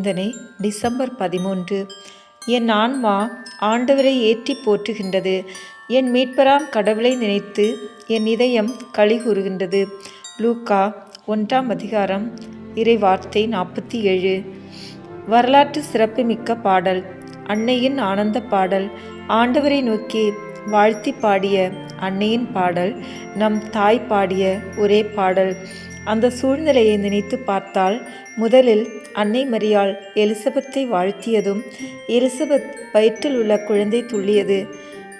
சிந்தனை டிசம்பர் 13. என் ஆன்மா ஆண்டவரை ஏற்றி போற்றுகின்றது. என் மீட்பராம் கடவுளை நினைத்து என் இதயம் களிகூறுகின்றது. லூக்கா 1 அதிகாரம் இறை வார்த்தை 47. வரலாற்று சிறப்புமிக்க பாடல். அன்னையின் ஆனந்த பாடல். ஆண்டவரை நோக்கி வாழ்த்தி பாடிய அன்னையின் பாடல் நம் தாய் பாடிய ஒரே பாடல். அந்த சூழ்நிலையை நினைத்து பார்த்தால் முதலில் அன்னை மரியாள் எலிசபெத்தை வாழ்த்தியதும் எலிசபெத் வயிற்றில் உள்ள குழந்தை துள்ளியது.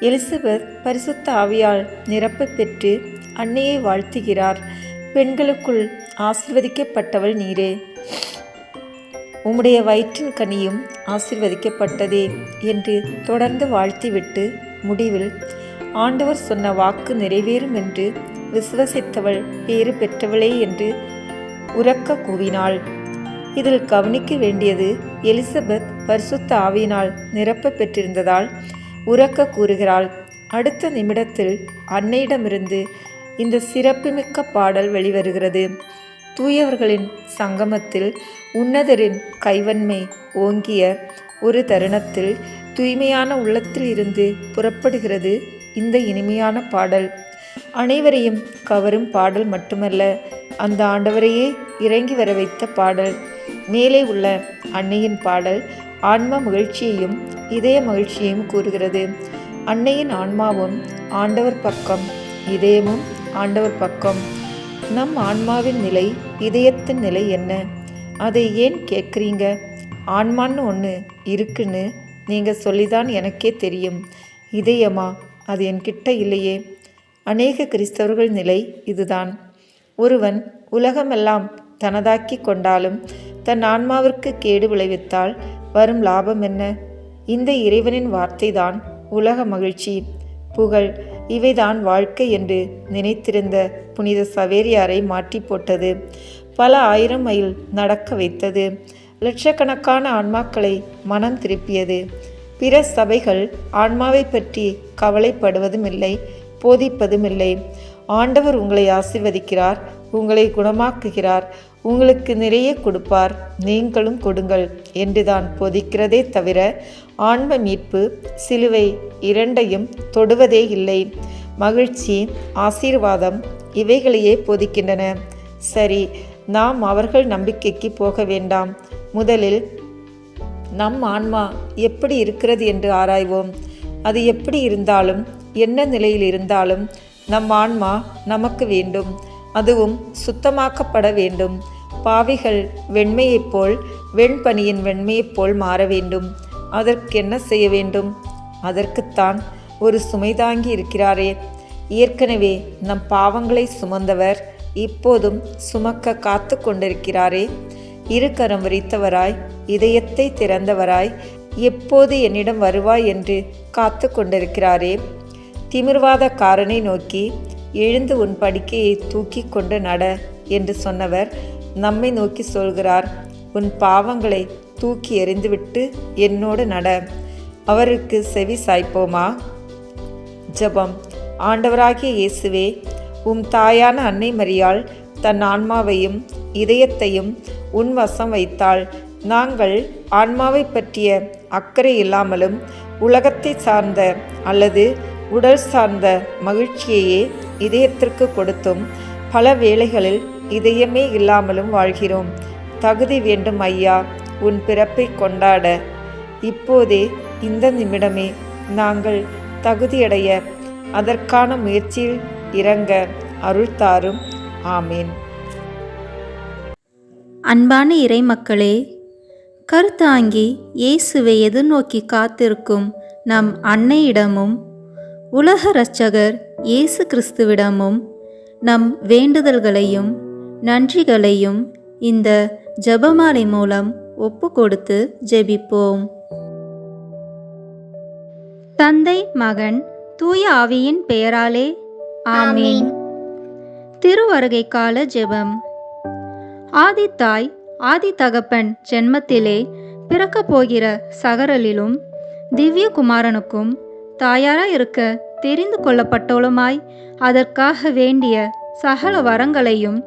எலிசபெத் பரிசுத்த ஆவியால் நிரப்ப பெற்று அன்னையை வாழ்த்துகிறார். பெண்களுக்குள் ஆசீர்வதிக்கப்பட்டவள் நீரே, உம்முடைய வயிற்றின் கனியும் ஆசீர்வதிக்கப்பட்டதே என்று தொடர்ந்து வாழ்த்திவிட்டு முடிவில் ஆண்டவர் சொன்ன வாக்கு நிறைவேறும் என்று விசுவசித்தவள் பேறு பெற்றவளே என்று உரக்க கூவினாள். இதில் கவனிக்க வேண்டியது, எலிசபெத் பரிசுத்த ஆவியினால் நிரப்ப பெற்றிருந்ததால் உரக்க கூறுகிறாள். அடுத்த நிமிடத்தில் அன்னையிடமிருந்து இந்த சிறப்புமிக்க பாடல் வெளிவருகிறது. தூயவர்களின் சங்கமத்தில் உன்னதரின் கைவன்மை ஓங்கிய ஒரு தருணத்தில் தூய்மையான உள்ளத்தில் இருந்து புறப்படுகிறது இந்த இனிமையான பாடல். அனைவரையும் கவரும் பாடல் மட்டுமல்ல, அந்த ஆண்டவரையே இறங்கி வர வைத்த பாடல். மேலே உள்ள அன்னையின் பாடல் ஆன்ம மகிழ்ச்சியையும் இதய மகிழ்ச்சியையும் கூறுகிறது. அன்னையின் ஆன்மாவும் ஆண்டவர் பக்கம், இதயமும் ஆண்டவர் பக்கம். நம் ஆன்மாவின் நிலை, இதயத்தின் நிலை என்ன? அதை ஏன் கேட்குறீங்க? ஆன்மான்னு ஒன்று இருக்குன்னு நீங்கள் சொல்லிதான் எனக்கே தெரியும். இதயமா? அது என்கிட்ட இல்லையே. அநேக கிறிஸ்தவர்கள் நிலை இதுதான். ஒருவன் உலகமெல்லாம் தனதாக்கி கொண்டாலும் தன் ஆன்மாவிற்கு கேடு விளைவித்தால் வரும் லாபம் என்ன? இந்த இறைவனின் வார்த்தை தான் உலக மகிழ்ச்சி, புகழ், இவைதான் வாழ்க்கை என்று நினைத்திருந்த புனித சவேரியாரை மாற்றி போட்டது. பல 1000 மைல் நடக்க வைத்தது. லட்சக்கணக்கான ஆன்மாக்களை மனம் திருப்பியது. பிற சபைகள் ஆன்மாவை பற்றி கவலைப்படுவதும் இல்லை, போதிப்பதும் இல்லை. ஆண்டவர் உங்களை ஆசீர்வதிக்கிறார், உங்களை குணமாக்குகிறார், உங்களுக்கு நிறைய கொடுப்பார், நீங்களும் கொடுங்கள் என்றுதான் போதிக்கிறதே தவிர ஆன்ம மீட்பு, சிலுவை இரண்டையும் தொடுவதே இல்லை. மகிழ்ச்சி, ஆசீர்வாதம் இவைகளையே போதிக்கின்றன. சரி, நாம் அவர்கள் நம்பிக்கைக்கு போக வேண்டாம். முதலில் நம் ஆன்மா எப்படி இருக்கிறது என்று ஆராய்வோம். அது எப்படி இருந்தாலும், என்ன நிலையில் இருந்தாலும் நம் ஆன்மா நமக்கு வேண்டும். அதுவும் சுத்தமாக்கப்பட வேண்டும். பாவிகள் வெண்மையைப் போல், வெண்பனியின் வெண்மையைப் போல் மாற வேண்டும். அதற்கு என்ன செய்ய வேண்டும்? அதற்குத்தான் ஒரு சுமைதாங்கி இருக்கிறாரே. ஏற்கனவே நம் பாவங்களை சுமந்தவர் இப்போதும் சுமக்க காத்து கொண்டிருக்கிறாரே. இருகரம் விரித்தவராய், இதயத்தை திறந்தவராய், எப்போது என்னிடம் வருவாய் என்று காத்து கொண்டிருக்கிறாரே. திமிர்வாதக்காரனை நோக்கி எழுந்து உன் படுக்கையை தூக்கி கொண்டு நட என்று சொன்னவர் நம்மை நோக்கி சொல்கிறார், உன் பாவங்களை தூக்கி எறிந்துவிட்டு என்னோடு நட. அவருக்கு செவி சாய்ப்போமா? ஜெபம். ஆண்டவராகிய இயேசுவே, உம் தாயான அன்னை மரியாள் தன் ஆன்மாவையும் இதயத்தையும் உன் வசம் வைத்தாள். நாங்கள் ஆன்மாவை பற்றிய அக்கறை இல்லாமலும் உலகத்தை சார்ந்த அல்லது உடல் சார்ந்த மகிழ்ச்சியையே இதயத்திற்கு கொடுத்தும் பல வேளைகளில் இதயமே இல்லாமலும் வாழ்கிறோம். தகுதி வேண்டும் ஐயா உன் பிறப்பை கொண்டாட. இப்போதே, இந்த நிமிடமே நாங்கள் தகுதியடைய அதற்கான முயற்சியில் இறங்க அருள் தாரும். ஆமீன். அன்பான இறை மக்களே, கருத்தாங்கி இயேசுவை எதிர்நோக்கி காத்திருக்கும் நம் அன்னையிடமும் உலக இரட்சகர் இயேசு கிறிஸ்துவிடமும் நம் வேண்டுதல்களையும் நன்றிகளையும் இந்த ஜெபமாலை மூலம் ஒப்பு கொடுத்து ஜெபிப்போம். தந்தை, மகன், தூய ஆவியின் பெயராலே ஆமீன். திருவருகை கால ஜெபம். ஆதித்தாய் ஆதி தகப்பன் ஜென்மத்திலே பிறக்கப் போகிற சகரலிலும் திவ்ய குமாரனுக்கும் தாயாராய் இருக்க தெரிந்து கொள்ளப்பட்டவளுமாய் அதற்காக வேண்டிய சகல வரங்களையும்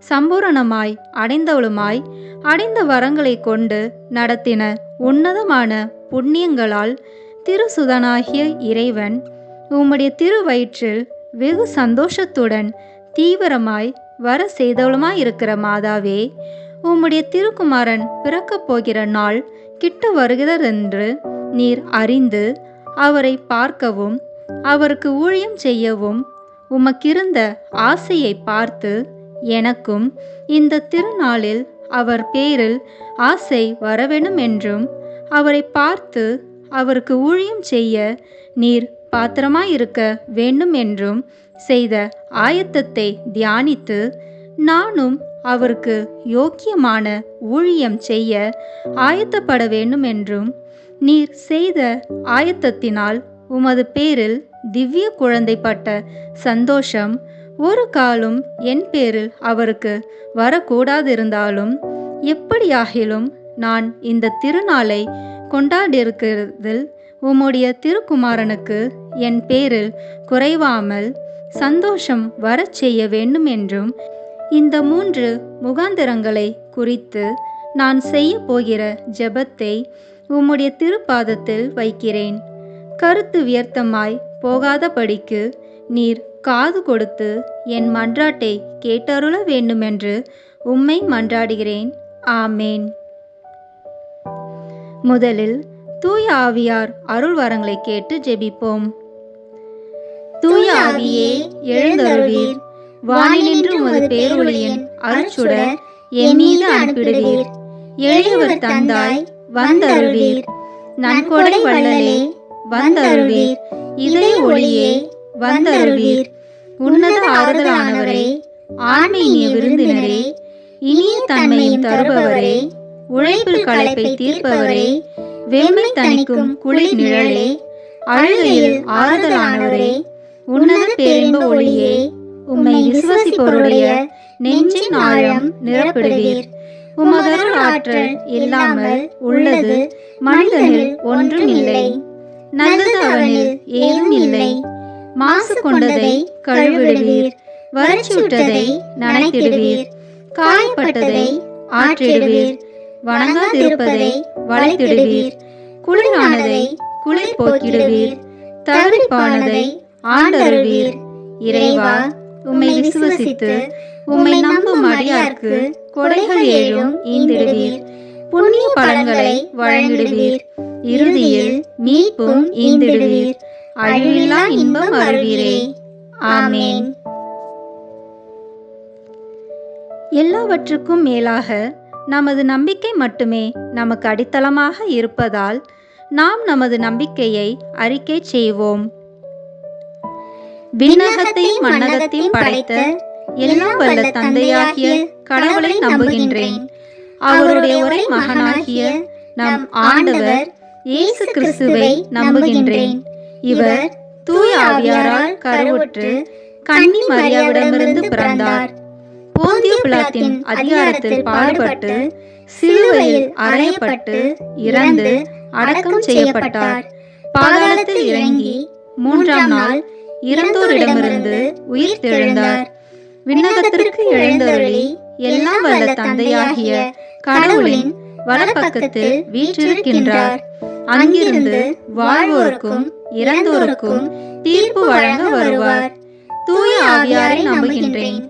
சம்பூரணமாய் அடைந்தவளுமாய் அடைந்த வரங்களை கொண்டு நடத்தின உன்னதமான புண்ணியங்களால் திருசுதனாகிய இறைவன் உம்முடைய திருவயிற்றில் வெகு சந்தோஷத்துடன் தீவிரமாய் வர செய்தவளுமாயிருக்கிற மாதாவே, உம்முடைய திருக்குமாரன் பிறக்கப் போகிற நாள் கிட்ட வருகிறதென்று நீர் அறிந்து அவரை பார்க்கவும் அவருக்கு ஊழியம் செய்யவும் உமக்கிருந்த ஆசையை பார்த்து எனக்கும் இந்த திருநாளில் அவர் பேரில் ஆசை வரவேணும் என்றும் அவரை பார்த்து அவருக்கு ஊழியம் செய்ய நீர் பாத்திரமாயிருக்க வேண்டும் என்றும் செய்த ஆயத்தத்தை தியானித்து நானும் அவருக்கு யோக்கியமான ஊழியம் செய்ய ஆயத்தப்பட வேண்டும் என்றும் நீர் செய்த ஆயத்தத்தினால் உமது பேரில் திவ்ய குழந்தைப்பட்ட சந்தோஷம் ஒரு காலும் என் பேரில் அவருக்கு வரக்கூடாதிருந்தாலும் எப்படியாகிலும் நான் இந்த திருநாளை கொண்டாடியிருக்கிறதில் உம்முடைய திருக்குமாரனுக்கு என் பேரில் குறைவாமல் சந்தோஷம் வரச் செய்ய வேண்டும் என்றும் இந்த 3 முகாந்திரங்களை குறித்து நான் செய்ய போகிற ஜெபத்தை உம்முடைய திருப்பாதத்தில் வைக்கிறேன். கருத்து வியர்த்தமாய் போகாதபடிக்கு நீர் காது கொடுத்து என் மன்றாட்டை கேட்டருள வேண்டுமென்று உம்மை மன்றாடுகிறேன். ஆமேன். முதலில் தூய ஆவியார் அருள் வரங்களை கேட்டு ஜெபிப்போம். தூய ஆவியே எழுந்தருளீர், வானினின்று உமது பேரொளியின் அருட்சுடர் என் மீது அனுப்பிடுவீர். எளியவர் தந்தாய் வந்தருள்வீர், நன்கொடை வள்ளலே வந்தருள்வீர், இதய ஒளியே வந்தருள்வீர். உன்னத ஆறுதலானவரே, ஆன்மீக விருந்தினரே, இனிய தன்மையும் தருபவரே, உழைப்பில் களைப்பை தீர்ப்பவரே, வெம்மை தணிக்கும் குளிர் நிழலே, அழுகையில் ஆறுதலானவரே, உன்னத பேரின்ப ஒளியே, உம்மை விசுவாசிப்பவருடைய நெஞ்சின் ஆழம் நிரப்பிடுவீர். உமதருள் ஆற்றல் இல்லாமல் உள்ளது மனிதனில் ஒன்றும் இல்லை, நல்லது அவனில் ஏதும் இல்லை. மாசு கொண்டதை கழுவிடுவீர், வறட்சியுற்றதை நனைத்திடுவீர், காயப்பட்டதை ஆற்றிடுவீர், வணங்காதிருப்பதை வளைத்திடுவீர், குளிரானதை குளிர் போக்கிடுவீர், தவிப்பானதை ஆண்டருள்வீர். இறைவா, உம்மை விசுவசித்து உம்மை நம்பும் அடியார்க்கு கொடைகள் ஏழும் ஈந்திடுவீர், புண்ணிய பலன்களை வழங்கிடுவீர், இறுதியில் மீட்பும் ஈந்திடுவீர், அழிவில்லா இன்பம் அருள்வீரே. ஆமேன். எல்லாவற்றுக்கும் மேலாக நமது நம்பிக்கை மட்டுமே நமக்கு அடித்தளமாக இருப்பதால் நாம் நமது நம்பிக்கையை அறிக்கை செய்வோம். விண்ணகத்தையும் மண்ணகத்தையும் படைத்த எல்லாம் வல்ல தந்தையாகிய கடவுளை நம்புகின்றேன். அவருடைய ஒரே மகனாகிய நம் ஆண்டவர் இயேசு கிறிஸ்துவை நம்புகின்றேன். இவர் தூய ஆவியாரால் கருவுற்று கன்னி மரியாவிடமிருந்து பிறந்தார். போந்திய பிலாத்தின் அதிகாரத்தில் பாடுபட்டு சிலுவையில் அறையப்பட்டு இறந்து அடக்கம் செய்யப்பட்டார். பாதாளத்தில் இறங்கி 3ஆம் நாள் இறந்தோரிடமிருந்து உயிர் தெழுந்தார். விண்ணகத்திற்கு எழுந்தருளி எல்லாம் வல்ல தந்தையாகிய கடவுளின் வலப்பக்கத்தில் வீற்றிருக்கின்றார். அங்கிருந்து வாழ்வோருக்கும் இறந்தோருக்கும் தீர்ப்பு வழங்க வருவார். தூய ஆவியாரை நம்புகின்றேன்.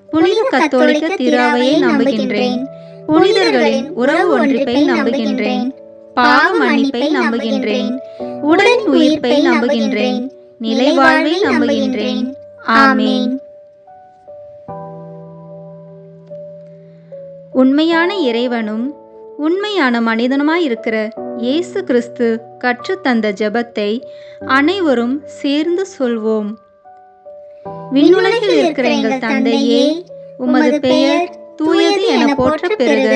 புனித கத்தோலிக்க திராவையை நம்புகின்றேன். புனிதர்களின் உறவு ஒன்றிப்பை நம்புகின்றேன். பாவ மன்னிப்பை நம்புகின்றேன். உடலின் உயிர்ப்பை நம்புகின்றேன். நிலை வாழ்வை நம்புகின்றேன். ஆமேன். உண்மையான இறைவனும் உண்மையான மனிதனுமாயிருக்கிற இயேசு கிறிஸ்து கற்றுத்தந்த ஜெபத்தை அனைவரும் சேர்ந்து சொல்வோம். விண்ணுலகில் இருக்கிற எங்கள் தந்தையே, உமது பெயர் தூயது என போற்ற பெறுக.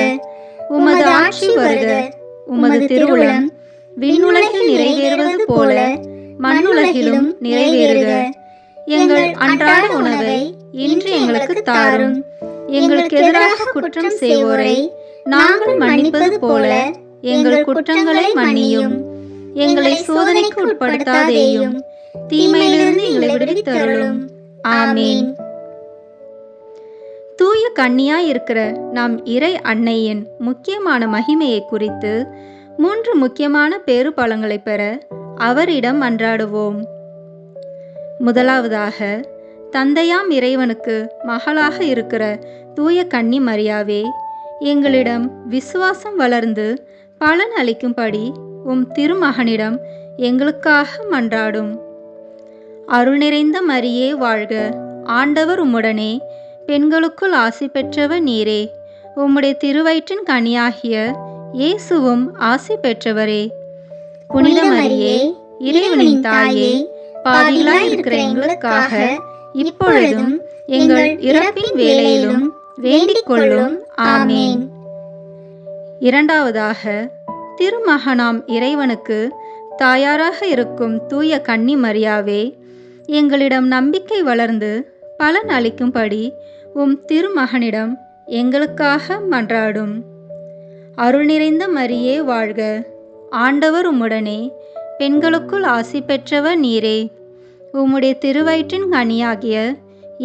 உமது ஆட்சி வருக. உமது திருவுளம் விண்ணுலகில் நிறைவேறுவது போல மண்ணுலகிலும் நிறைவேறுக. எங்கள் அன்றாட உணவை இன்று எங்களுக்கு தாரும். எங்களுக்கு எதிராக குற்றம் செய்வோரை நாங்கள் மன்னிப்பது போல எங்கள் குற்றங்களை மன்னியும். எங்களை சோதனைக்கு உட்படுத்தாதேயும், தீமையிலிருந்து எங்களை விடுவித்தருளும். ஆமீன். தூய கன்னியாய் இருக்கிற நம் இறை அன்னையின் முக்கியமான மகிமையை குறித்து 3 முக்கியமான பேறு பலங்களை பெற அவரிடம் மன்றாடுவோம். முதலாவதாக, தந்தையாம் இறைவனுக்கு மகளாக இருக்கிற தூய கன்னி மரியாவே, எங்களிடம் விசுவாசம் வளர்ந்து பலன் அளிக்கும்படி உம் திருமகனிடம் எங்களுக்காக மன்றாடும். அருள் நிறைந்த மரியே வாழ்க, ஆண்டவர் உம்முடனே, பெண்களுக்குள் ஆசி பெற்றவர் நீரே, உம்முடைய திருவயிற்றின் கனியாகிய இயேசுவும் ஆசி பெற்றவரே. புனித மரியே, இறைவனின் தாயே, பாவிகளாய் இருக்கிற எங்களுக்காக இப்பொழுதும் எங்கள் இறப்பின் வேளையிலும் வேண்டிக் கொள்ளும். ஆமேன். இரண்டாவதாக, திருமகனாம் இறைவனுக்கு தாயாராக இருக்கும் தூய கன்னி மரியாவே, எங்களிடம் நம்பிக்கை வளர்ந்து பலன் அளிக்கும்படி உம் திருமகனிடம் எங்களுக்காக மன்றாடும். அருள் நிறைந்த மரியே வாழ்க, ஆண்டவர் உம்முடனே, பெண்களுக்குள் ஆசி பெற்றவர் நீரே, உம்முடைய திருவயிற்றின் கனியாகிய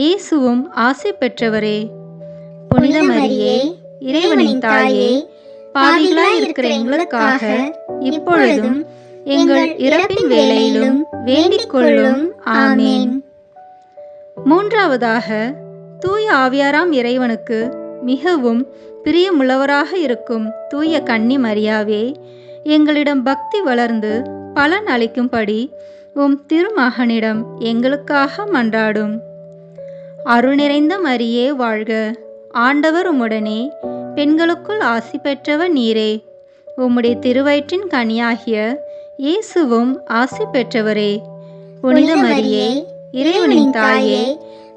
இயேசுவும் ஆசி பெற்றவரே. புனித மரியே, இறைவனின் தாயே, பாவிகளாய் இருக்கிற எங்களுக்காக இப்பொழுதும் எங்கள் இறப்பின் வேளையிலும் வேண்டிக் கொள்ளும். ஆமேன். மூன்றாவதாக, தூய ஆவியாராம் இறைவனுக்கு மிகவும் பிரியமுள்ளவராக இருக்கும் தூய கன்னி மரியாவே, எங்களிடம் பக்தி வளர்ந்து பலன் அளிக்கும்படி உம் திருமகனிடம் எங்களுக்காக மன்றாடும். அருள் நிறைந்த மரியே வாழ்க, ஆண்டவர் உம்முடனே, பெண்களுக்குள் ஆசி பெற்றவர் நீரே, உம்முடைய திருவயிற்றின் கனியாகிய இயேசுவும் ஆசி பெற்றவரே. புனித மரியே, இறைவனின் தாயே,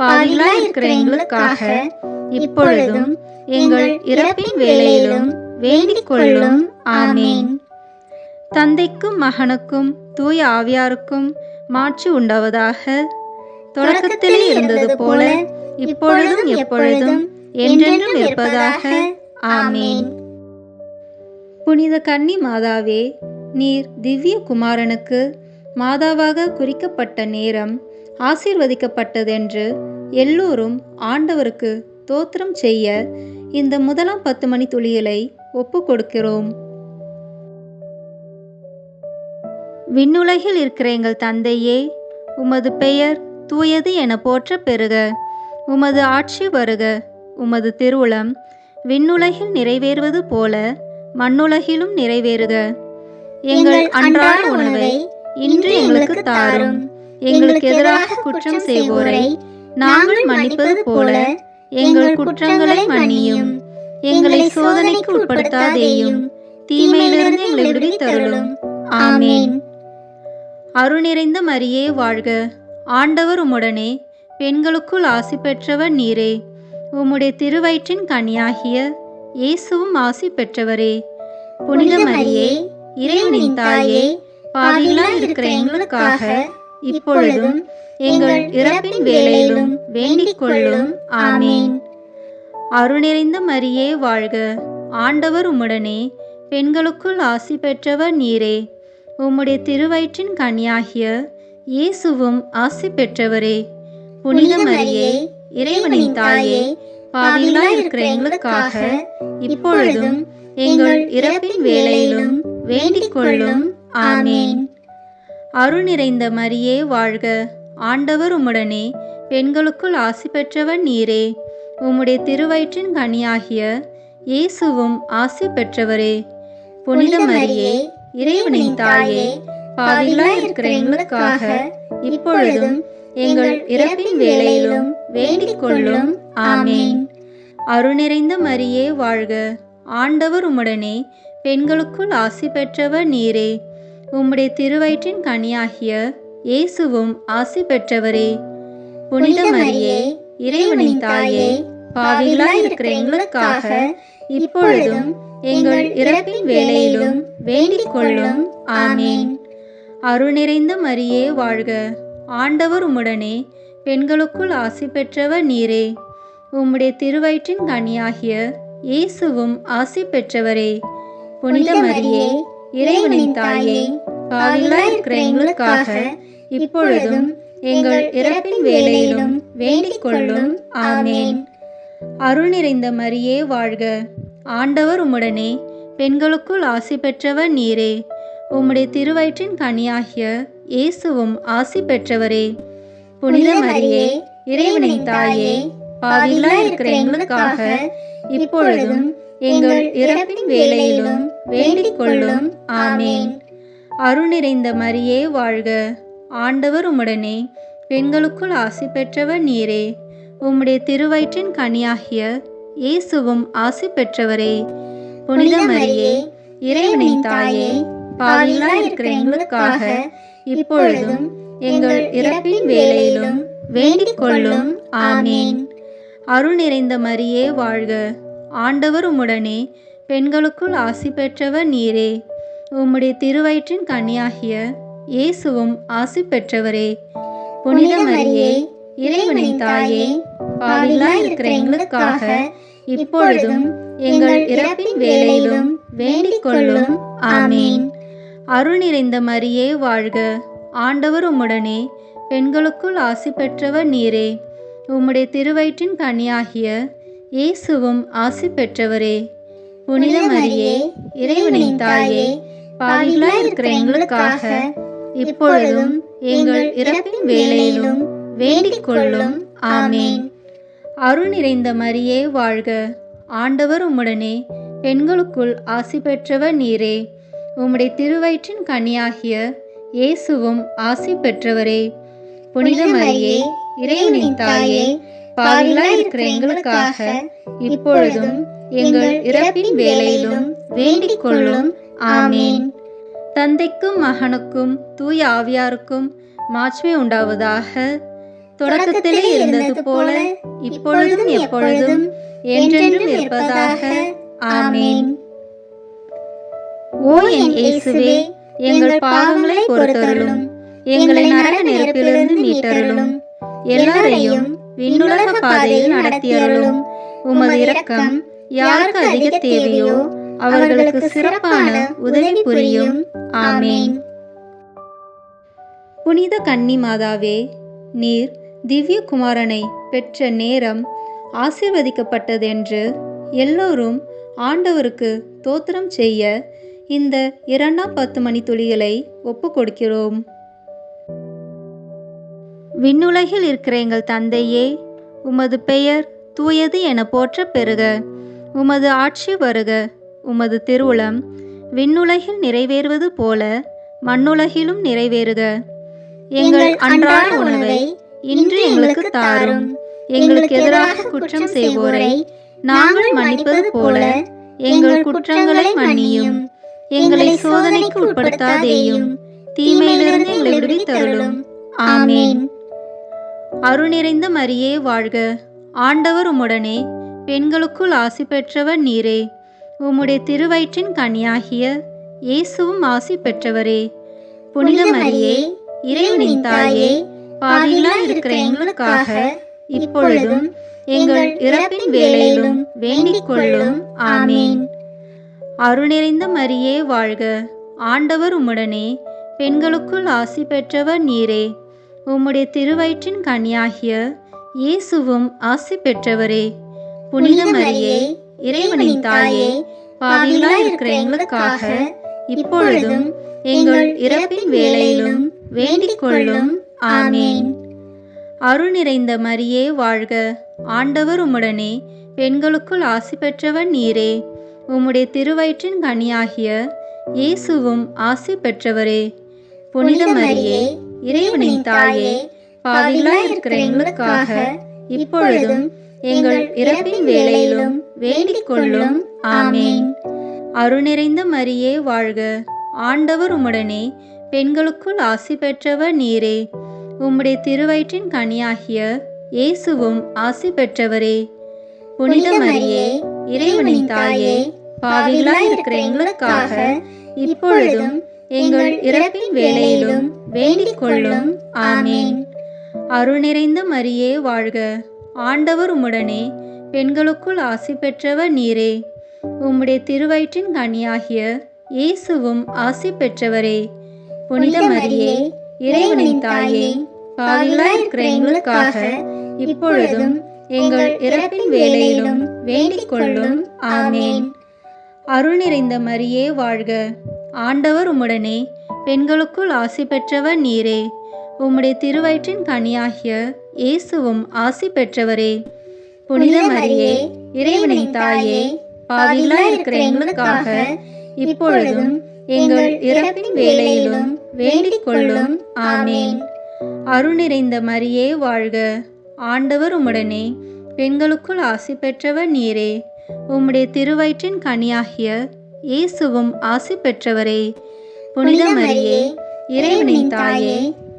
பாவிகளாய் இருக்கிற எங்களுக்காக இப்பொழுதும் எங்கள் இறப்பின் வேளையிலும் வேண்டிக் கொள்ளும். ஆமேன். தந்தைக்கும் மகனுக்கும் தூய ஆவியாருக்கும் மாட்சி உண்டாவதாக. தொடக்கத்திலே இருந்தது போல இப்பொழுதும் எப்பொழுதும் என்றென்றும் இருப்பதாக. ஆமேன். புனித கன்னி மாதாவே, நீர் திவ்ய குமாரனுக்கு மாதாவாக குறிக்கப்பட்ட நேரம் ஆசீர்வதிக்கப்பட்டதென்று எல்லோரும் ஆண்டவருக்கு தோத்திரம் செய்ய இந்த முதலாம் 10 மணி துளிகளை ஒப்பு கொடுக்கிறோம். விண்ணுலகில் இருக்கிற எங்கள் தந்தையே, உமது பெயர் தூயது என போற்ற பெறுக. உமது ஆட்சி வருக. உமது திருவுளம் விண்ணுலகில் நிறைவேறுவது போல மண்ணுலகிலும் நிறைவேறுக. எங்கள் அன்றாட உணவை இன்று எங்களுக்கு தாரும். எங்களுக்கு எதிராக குற்றம் செய்வோரை நாங்கள் மன்னிப்பது போல எங்கள் குற்றங்களை மன்னியும். எங்களை சோதனைக்கு உட்படுத்தாதேயும், தீமையிலிருந்து எங்களை விடுவித்தருளும். ஆமேன். அருள் நிறைந்த மரியே வாழ்க, ஆண்டவர் உம்முடனே, பெண்களுக்குள் ஆசி பெற்றவர் நீரே, உம்முடைய திருவயிற்றின் கனியாகிய இயேசுவும் ஆசி பெற்றவரே. புனித மரியே, இறைவனின் தாயே, பாவிகளாய் இருக்கிற எங்களுக்காக இப்பொழுதும் எங்கள் இறப்பின் வேளையிலும் வேண்டிக் கொள்ளும். ஆமேன். அருள் நிறைந்த மரியே வாழ்க, ஆண்டவர் உம்முடனே, பெண்களுக்குள் ஆசி பெற்றவர் நீரே, உம்முடைய திருவயிற்றின் கனியாகிய இயேசுவும் ஆசி பெற்றவரே. புனித மரியே, இறைவனின் தாயே, பாவிகளாய் இருக்கிற எங்களுக்காக இப்பொழுதும் எங்கள் இறப்பின் வேளையிலும் வேண்டிக் கொள்ளும். ஆமேன். அருள் நிறைந்த மரியே வாழ்க, ஆண்டவர் உம்முடனே, பெண்களுக்குள் ஆசி பெற்றவர் நீரே, உம்முடைய திருவயிற்றின் கனியாகிய இயேசுவும் ஆசி பெற்றவரே. புனித மரியே, இறைவனின் தாயே, பாவிகளாய் இருக்கிற எங்களுக்காக இப்பொழுதும் எங்கள் இறப்பின் வேளையிலும் வேண்டிக் கொள்ளும். ஆமேன். அருள் நிறைந்த மரியே வாழ்க, ஆண்டவர் உம்முடனே, பெண்களுக்குள் ஆசி பெற்றவர் நீரே, உம்முடைய திருவயிற்றின் கனியாகிய இயேசுவும் ஆசி பெற்றவரே. புனித மரியே, இறைவனின் தாயே, பாவிகளாய் இருக்கிற எங்களுக்காக இப்பொழுதும் எங்கள் இறப்பின் வேளையிலும் வேண்டிக் கொள்ளும். ஆமேன். அருள் நிறைந்த மரியே வாழ்க, ஆண்டவர் உம்முடனே, பெண்களுக்குள் ஆசி பெற்றவர் நீரே, உம்முடைய திருவயிற்றின் கனியாகிய இயேசுவும் ஆசி பெற்றவரே. புனித மரியே, இறைவனின் தாயே, பாவிகளாய் இருக்கிற எங்களுக்காக இப்பொழுதும் எங்கள் இறப்பின் வேளையிலும் வேண்டிக் கொள்ளும். ஆமேன். அருள் நிறைந்த மரியே வாழ்க. ஆண்டவர் உம்முடனே, பெண்களுக்குள் ஆசி பெற்றவர் நீரே. உம்முடைய திருவயிற்றின் கனியாகிய இயேசுவும் ஆசி பெற்றவரே. புனித மரியே, இறைவனின் தாயே, பாவிகளாய் இருக்கிற எங்களுக்காக இப்பொழுதும் எங்கள் இறப்பின் வேளையிலும் வேண்டிக் கொள்ளும். ஆமேன். அருள் நிறைந்த மரியே வாழ்க. ஆண்டவர் உம்முடனே, பெண்களுக்குள் ஆசி பெற்றவர் நீரே. உம்முடைய திருவயிற்றின் கனியாகிய இயேசுவும் ஆசி பெற்றவரே. புனித மரியே, இறைவனின் தாயே, பாவிகளாய் இருக்கிற எங்களுக்காக இப்பொழுதும் எங்கள் இறப்பின் வேளையிலும் வேண்டிக் கொள்ளும். ஆமேன். அருள் நிறைந்த மரியே வாழ்க. ஆண்டவர் உம்முடனே, பெண்களுக்குள் ஆசி பெற்றவர் நீரே. உம்முடைய திருவயிற்றின் கனியாகிய இயேசுவும் ஆசி பெற்றவரே. புனித மரியே, இறைவனின் தாயே, பாவிகளாய் இருக்கிற எங்களுக்காக இப்பொழுதும் எங்கள் இறப்பின் வேளையிலும் வேண்டிக் கொள்ளும். ஆமேன். அருள் நிறைந்த மரியே வாழ்க. ஆண்டவர் உம்முடனே, பெண்களுக்குள் ஆசி பெற்றவர் நீரே. உம்முடைய திருவயிற்றின் கனியாகிய இயேசுவும் ஆசி பெற்றவரே. புனித மரியே, இறைவனின் தாயே, பாவிகளாய் இருக்கிற எங்களுக்காக இப்பொழுதும் எங்கள் இறப்பின் வேளையிலும் வேண்டிக் கொள்ளும். ஆமேன். அருள் நிறைந்த மரியே வாழ்க. ஆண்டவர் உம்முடனே, பெண்களுக்குள் ஆசி பெற்றவர் நீரே. உம்முடைய திருவயிற்றின் கனியாகிய இயேசுவும் ஆசி பெற்றவரே. புனித மரியே, இறைவனின் தாயே, பாவிகளாய் இருக்கிற எங்களுக்காக இப்பொழுதும் எங்கள் இறப்பின் வேளையிலும் வேண்டிக் கொள்ளும். ஆமேன். தந்தைக்கும் மகனுக்கும் தூய ஆவியாருக்கும் மாட்சிமை உண்டாவதாக. தொடக்கத்திலே இருந்தது போல இப்பொழுதும் எப்பொழுதும் என்றென்றும் இருப்பதாக. ஆமேன். ஓ என் இயேசுவே, எங்கள் பாவங்களை பொறுத்தருளும். எங்களை நரக நெருப்பிலிருந்து மீட்டருளும். எல்லாரையும் விண்ணுலக பாதையில் நடத்தியருளும். உமது இரக்கம் யாருக்கு அதிக தேவையோ அவர்களுக்கு சிறப்பான உதவி புரியும். ஆமேன். புனித கன்னி மாதாவே, நீர் திவ்ய குமாரனை பெற்ற நேரம் ஆசீர்வதிக்கப்பட்டதென்று எல்லோரும் ஆண்டவருக்கு தோத்திரம் செய்ய இந்த 2ஆம் 10 மணி துளிகளை ஒப்பு கொடுக்கிறோம். விண்ணுலகில் இருக்கிற எங்கள் தந்தையே, உமது பெயர் தூயது என போற்ற பெறுக. உமது ஆட்சி வருக. உமது திருவுளம் விண்ணுலகில் நிறைவேறுவது போல மண்ணுலகிலும் நிறைவேறுக. எங்கள் அன்றாட உணவை இன்று எங்களுக்கு தாரும். எங்களுக்கு எதிராக குற்றம் செய்வோரை நாங்கள் மன்னிப்பது போல எங்கள் குற்றங்களை மன்னியும். எங்களை சோதனைக்கு உட்படுத்தாதேயும், தீமையிலிருந்து எங்களை விடுவித்தருளும். ஆமேன். அருள் நிறைந்த மரியே வாழ்க. ஆண்டவர் உம்முடனே, பெண்களுக்குள் ஆசி பெற்றவர் நீரே. உம்முடைய திருவயிற்றின் கனியாகிய இயேசுவும் ஆசி பெற்றவரே. புனித மரியே, இறைவனின் தாயே, பாவிகளாய் இருக்கிற எங்களுக்காக இப்பொழுதும் எங்கள் இறப்பின் வேளையிலும் வேண்டிக் கொள்ளும். ஆமேன். அருள் நிறைந்த மரியே வாழ்க. ஆண்டவர் உம்முடனே, பெண்களுக்குள் ஆசி பெற்றவர் நீரே. உம்முடைய திருவயிற்றின் கனியாகிய இயேசுவும் ஆசி பெற்றவரே. புனித மரியே, இறைவனின் தாயே, பாவிகளாய் இருக்கிற எங்களுக்காக இப்பொழுதும் எங்கள் இறப்பின் வேளையிலும் வேண்டிக் கொள்ளும். ஆமேன். அருள் நிறைந்த மரியே வாழ்க. ஆண்டவர் உம்முடனே, பெண்களுக்குள் ஆசி பெற்றவர் நீரே. உம்முடைய திருவயிற்றின் கனியாகிய இயேசுவும் ஆசி பெற்றவரே. புனித மரியே, இறைவனின் தாயே, பாவிகளாய் இருக்கிற எங்களுக்காக இப்பொழுதும் எங்கள் இறப்பின் வேளையிலும் வேண்டிக் கொள்ளும். ஆமேன். அருள் நிறைந்த மரியே வாழ்க. ஆண்டவர் உம்முடனே, பெண்களுக்குள் ஆசி பெற்றவர் நீரே. உம்முடைய திருவயிற்றின் கனியாகிய இயேசுவும் ஆசி பெற்றவரே. புனித மரியே, இறைவனின் தாயே, பாவிகளாய் இருக்கிற எங்களுக்காக இப்பொழுதும் எங்கள் இறப்பின் வேளையிலும் வேண்டிக் கொள்ளும். ஆமேன். அருள் நிறைந்த மரியே வாழ்க. ஆண்டவர் உம்முடனே, பெண்களுக்குள் ஆசி பெற்றவர் நீரே. உம்முடைய திருவயிற்றின் கனியாகிய இயேசுவும் ஆசி பெற்றவரே. புனித மரியே, இறைவனின் தாயே, பாவிகளாய் இருக்கிற எங்களுக்காக இப்பொழுதும் எங்கள் இறப்பின் வேளையிலும் வேண்டிக் கொள்ளும். ஆமேன். அருள் நிறைந்த மரியே வாழ்க. ஆண்டவர் உம்முடனே, பெண்களுக்குள் ஆசி பெற்றவர் நீரே. உம்முடைய திருவயிற்றின் கனியாகிய இயேசுவும் ஆசி பெற்றவரே. புனித மரியே, இறைவனின் தாயே, பாவிகளாய் இருக்கிற எங்களுக்காக இப்பொழுதும் எங்கள் இறப்பின் வேளையிலும் வேண்டிக் கொள்ளும். ஆமேன். அருள் நிறைந்த மரியே வாழ்க. ஆண்டவர் உம்முடனே, பெண்களுக்குள் ஆசி பெற்றவர் நீரே. உம்முடைய திருவயிற்றின் கனியாகிய இயேசுவும் ஆசி பெற்றவரே. புனித மரியே, இறைவனின் தாயே,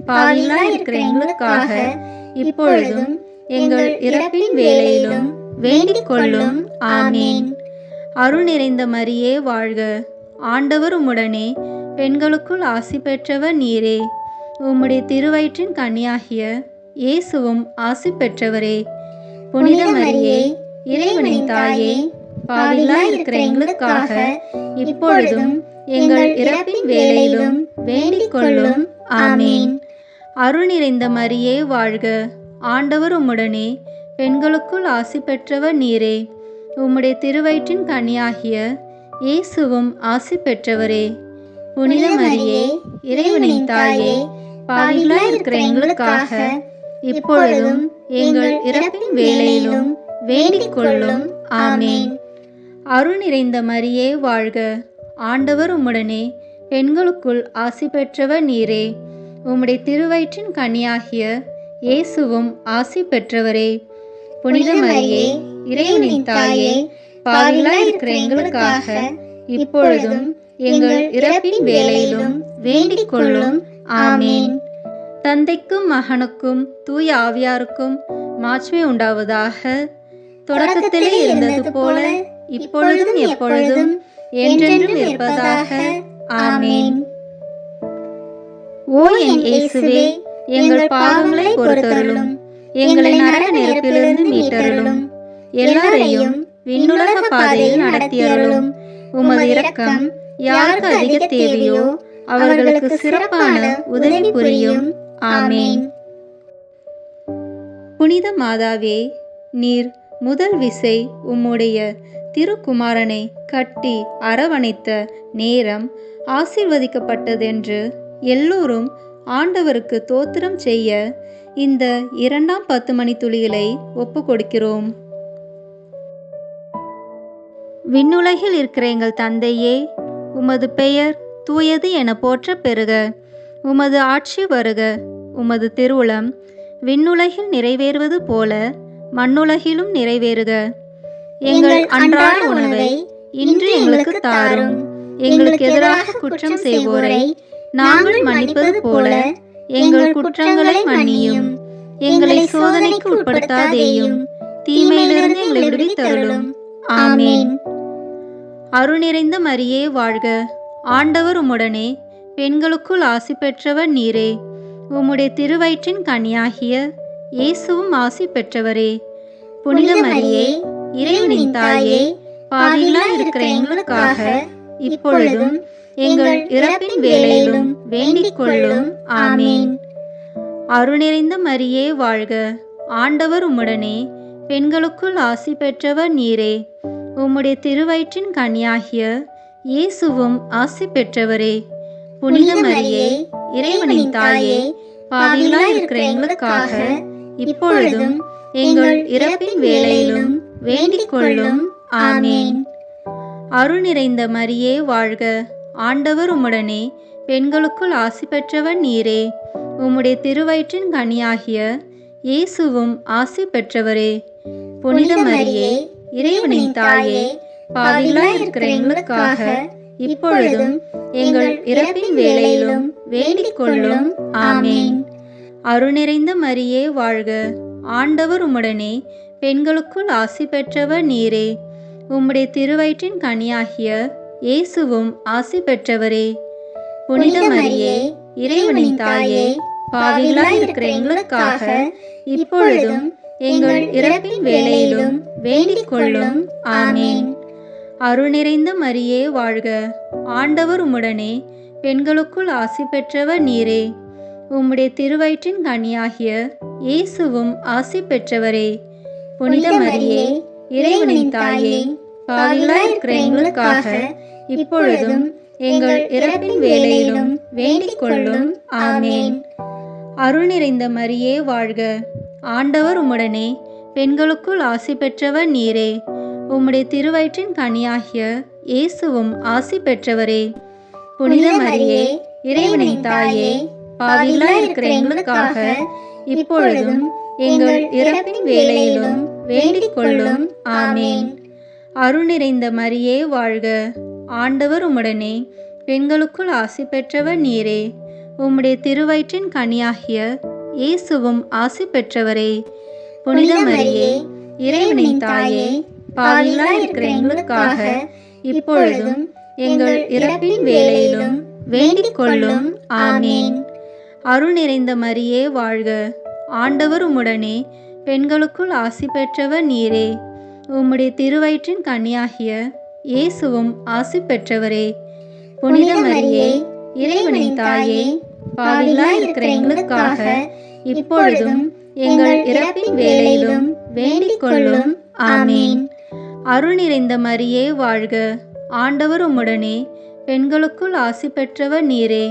பாவிகளாய் இருக்கிற எங்களுக்காக இப்பொழுதும் எங்கள் இறப்பின் வேளையிலும் வேண்டிக் கொள்ளும். ஆமேன். அருள் நிறைந்த மரியே வாழ்க. ஆண்டவர் உம்முடனே, பெண்களுக்குள் ஆசி பெற்றவர் நீரே. உம்முடைய திருவயிற்றின் கனியாகிய இயேசுவும் ஆசி பெற்றவரே. புனித மரியே, இறைவனின் தாயே, பாவிகளாய் இருக்கிற எங்களுக்காக இப்பொழுதும் எங்கள் இறப்பின் வேளையிலும் வேண்டிக் கொள்ளும். ஆமேன். அருள் நிறைந்த மரியே வாழ்க. ஆண்டவர் உம்முடனே, பெண்களுக்குள் ஆசி பெற்றவர் நீரே. உம்முடைய திருவயிற்றின் கனியாகிய இயேசுவும் ஆசி பெற்றவரே. புனித மரியே, இறைவனின் தாயே, பாவிகளாய் இருக்கிற எங்களுக்காக இப்பொழுதும் எங்கள் இறப்பின் வேளையிலும் வேண்டிக் கொள்ளும். ஆமேன். அருள் நிறைந்த மரியே வாழ்க. ஆண்டவர் உம்முடனே, பெண்களுக்குள் ஆசி பெற்றவர் நீரே. உம்முடைய திருவயிற்றின் கனியாகிய இயேசுவும் ஆசி பெற்றவரே. புனித மரியே, இறைவனின் தாயே, பாவிகளாய் இருக்கிற எங்களுக்காக இப்பொழுதும் எங்கள் இறப்பின் வேளையிலும் வேண்டிக் கொள்ளும். ஆமேன். தந்தைக்கும் மகனுக்கும் தூய ஆவியாருக்கும் மாட்சிமை உண்டாவதாக. தொடக்கத்திலே இருந்தது போல இப்பொழுதும் எப்பொழுதும் என்றென்றும் இருப்பதாக. ஆமேன். ஓ என் இயேசுவே, எங்கள் பாவங்களை பொறுத்தருளும். எங்களை நரக நெருப்பிலிருந்து மீட்டருளும். எல்லாரையும் விண்ணுலக பாதையில் நடத்தியருளும். உமது இரக்கம் யாருக்கு அதிக தேவையோ அவர்களுக்கு சிறப்பான உதவி புரியும். ஆமேன். புனித மாதாவே, நீர் முதல் விசை உம்முடைய திருக்குமாரனை கட்டி அரவணைத்த நேரம் ஆசீர்வதிக்கப்பட்டதென்று எல்லோரும் ஆண்டவருக்கு தோத்திரம் செய்ய இந்த 2ஆம் 10 மணி துளிகளை ஒப்பு கொடுக்கிறோம். விண்ணுலகில் இருக்கிற எங்கள் தந்தையே, உமது பெயர் தூயது என போற்ற பெறுக. உமது ஆட்சி வருக. உமது திருவுளம் விண்ணுலகில் நிறைவேறுவது போல மண்ணுலகிலும் நிறைவேறுக. எங்கள் அன்றாட உணவை இன்று எங்களுக்கு தாரும். எங்களுக்கு எதிராக குற்றம் செய்வோரை நாங்கள் மன்னிப்பது போல எங்கள் குற்றங்களை மன்னியும். எங்களை சோதனைக்கு உட்படுத்தாதேயும், தீமையிலிருந்து எங்களை விடுவித்தருளும். ஆமேன். அருள் நிறைந்த மரியே வாழ்க. ஆண்டவர் உம்முடனே, பெண்களுக்குள் ஆசி பெற்றவர் நீரே. உம்முடைய திருவயிற்றின் கனியாகிய இயேசுவும் ஆசி பெற்றவரே. புனித மரியே, இறைவனின் தாயே, பாவிகளாய் இருக்கிற எங்களுக்காக இப்பொழுதும் எங்கள் இறப்பின் வேளையிலும் வேண்டிக் கொள்ளும். ஆமேன். அருள் நிறைந்த மரியே வாழ்க. ஆண்டவர் உம்முடனே, பெண்களுக்குள் ஆசி பெற்றவர் நீரே. உம்முடைய திருவயிற்றின் கனியாகிய இயேசுவும் ஆசி பெற்றவரே. புனித மரியே, இறைவனின் தாயே, பாவிகளாய் இருக்கிற எங்களுக்காக இப்பொழுதும் எங்கள் இறப்பின் வேளையிலும் வேண்டிக் கொள்ளும். ஆமேன். அருள் நிறைந்த மரியே வாழ்க. ஆண்டவர் உம்முடனே, பெண்களுக்குள் ஆசி பெற்றவர் நீரே. உம்முடைய திருவயிற்றின் கனியாகிய இயேசுவும் ஆசி பெற்றவரே. புனித மரியே, இறைவனின் தாயே, பாவிகளாய் இருக்கிற எங்களுக்காக இப்பொழுதும் எங்கள் இறப்பின் வேளையிலும் வேண்டிக் கொள்ளும். ஆமேன். அருள் நிறைந்த மரியே வாழ்க. ஆண்டவர் உம்முடனே, பெண்களுக்குள் ஆசி பெற்றவர் நீரே. உம்முடைய திருவயிற்றின் கனியாகிய இயேசுவும் ஆசி பெற்றவரே. புனித மரியே, இறைவனின் தாயே, பாவிகளாய் இருக்கிற எங்களுக்காக இப்பொழுதும் எங்கள் இறப்பின் வேளையிலும் வேண்டிக் கொள்ளும். ஆமேன். அருள் நிறைந்த மரியே வாழ்க. ஆண்டவர் உம்முடனே, பெண்களுக்குள் ஆசி பெற்றவர் நீரே. உம்முடைய திருவயிற்றின் கனியாகிய இயேசுவும் ஆசி பெற்றவரே. புனித மரியே, இறைவனின் தாயே, பாவிகளாய் இருக்கிற எங்களுக்காக இப்பொழுதும் எங்கள் இறப்பின் வேளையிலும் வேண்டிக் கொள்ளும். ஆமேன். அருள் நிறைந்த மரியே வாழ்க. ஆண்டவர் உம்முடனே, பெண்களுக்குள் ஆசி பெற்றவர் நீரே. உம்முடைய திருவயிற்றின் கனியாகிய இயேசுவும் ஆசி பெற்றவரே. புனித மரியே, இறைவனின் தாயே, பாவிகளாய் இருக்கிற எங்களுக்காக இப்பொழுதும் எங்கள் இறப்பின் வேளையிலும் வேண்டிக் கொள்ளும். ஆமேன். அருள் நிறைந்த மரியே வாழ்க. ஆண்டவர் உம்முடனே, பெண்களுக்குள் ஆசி பெற்றவர் நீரே. உம்முடைய திருவயிற்றின் கனியாகிய இயேசுவும் ஆசி பெற்றவரே. புனித மரியே, இறைவனின் தாயே, பாவிகளாய் இருக்கிற எங்களுக்காக இப்பொழுதும் எங்கள் இறப்பின் வேளையிலும் வேண்டிக் கொள்ளும். ஆமேன். அருள் நிறைந்த மரியே வாழ்க. ஆண்டவர் உம்முடனே, பெண்களுக்குள் ஆசி பெற்றவர் நீரே. உம்முடைய திருவயிற்றின் கனியாகிய இயேசுவும் ஆசி பெற்றவரே. புனித மரியே, இறைவனின் தாயே, பாவிகளாய் இருக்கிற எங்களுக்காக இப்பொழுதும் எங்கள் இறப்பின் வேளையிலும் வேண்டிக் கொள்ளும். ஆமேன். அருள் நிறைந்த மரியே வாழ்க. ஆண்டவர் உம்முடனே, பெண்களுக்குள் ஆசி பெற்றவர் நீரே.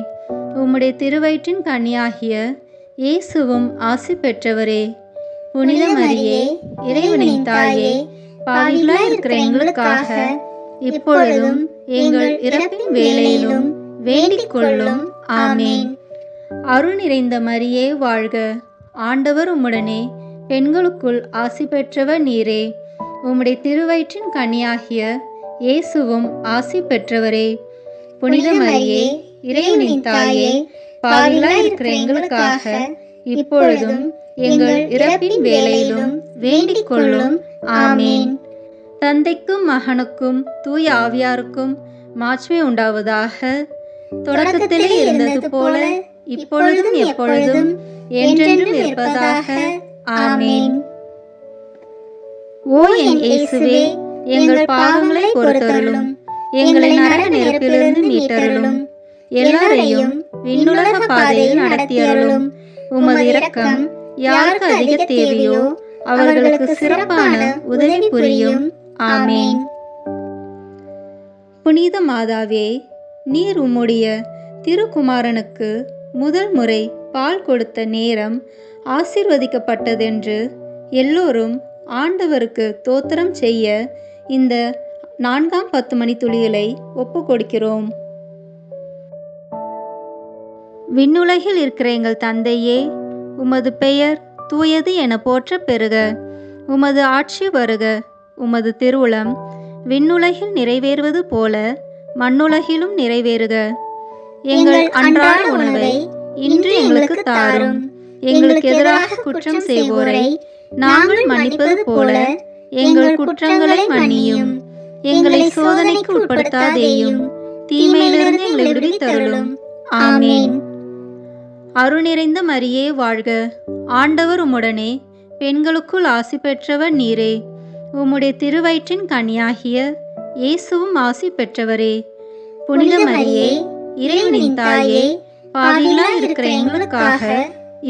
உம்முடைய திருவயிற்றின் கனியாகிய இயேசுவும் ஆசி பெற்றவரே. புனித மரியே, இறைவனின் தாயே, பாவிகளாய் இருக்கிற எங்களுக்காக இப்பொழுதும் எங்கள் இறப்பின் வேளையிலும் வேண்டிக் கொள்ளும். ஆமேன். அருள் நிறைந்த மரியே வாழ்க. ஆண்டவர் உம்முடனே, பெண்களுக்குள் ஆசி பெற்றவர் நீரே. உம்முடைய திருவயிற்றின் கனியாகிய இயேசுவும் ஆசி பெற்றவரே. புனித மரியே, இறைவனின் தாயே, பாவிகளாய் இருக்கிற எங்களுக்காக இப்பொழுதும் எங்கள் இறப்பின் வேளையிலும் வேண்டிக் கொள்ளும். ஆமேன். தந்தைக்கும் மகனுக்கும் தூய ஆவியாருக்கும் மாட்சிமை உண்டாவதாக. தொடக்கத்திலே இருந்தது போல இப்பொழுதும் எப்பொழுதும் என்றென்றும் இருப்பதாக. ஆமேன். ஓ என் இயேசுவே, எங்கள் பாவங்களை பொறுத்தருளும், எங்களை நரக நெருப்பிலிருந்து மீட்டருளும், எல்லாரையும் விண்ணுலக பாதையில் நடத்தியருளும். உமது இரக்கம் யாருக்கு அதிக தேவையோ அவர்களுக்கு சிறப்பான உதவி புரியும். ஆமேன். புனித மாதாவே, நீர் உம்முடைய திருக்குமாரனுக்கு முதல் முறை பால் கொடுத்த நேரம் ஆசீர்வதிக்கப்பட்டதென்று எல்லோரும் ஆண்டவருக்கு தோத்திரம் செய்ய இந்த 4ஆம் 10 மணித்துளிகளை ஒப்பு கொடுக்கிறோம். விண்ணுலகில் இருக்கிற எங்கள் தந்தையே, உமது பெயர் தூயது என போற்ற பெறுக. உமது ஆட்சி வருக. உமது திருவுளம் விண்ணுலகில் நிறைவேறுவது போல மண்ணுலகிலும் நிறைவேறுக. எங்கள் அன்றாட உணவை இன்று எங்களுக்கு தாரும். எங்களுக்கு எதிராக குற்றம் செய்வோரை நாங்கள் மன்னிப்பது போல எங்கள் குற்றங்களை மன்னியும். எங்களை சோதனைக்கு உட்படுத்தாதேயும், தீமையிலிருந்து எங்களை விடுவித்தருளும். ஆமேன். அருள் நிறைந்த மரியே வாழ்க. ஆண்டவர் உம்முடனே, பெண்களுக்குள் ஆசி பெற்றவர் நீரே. உம்முடைய திருவயிற்றின் கனியாகிய இயேசுவும் ஆசி பெற்றவரே. புனித மரியே, இறைவனின் தாயே, பாவிகளாய் இருக்கிற எங்களுக்காக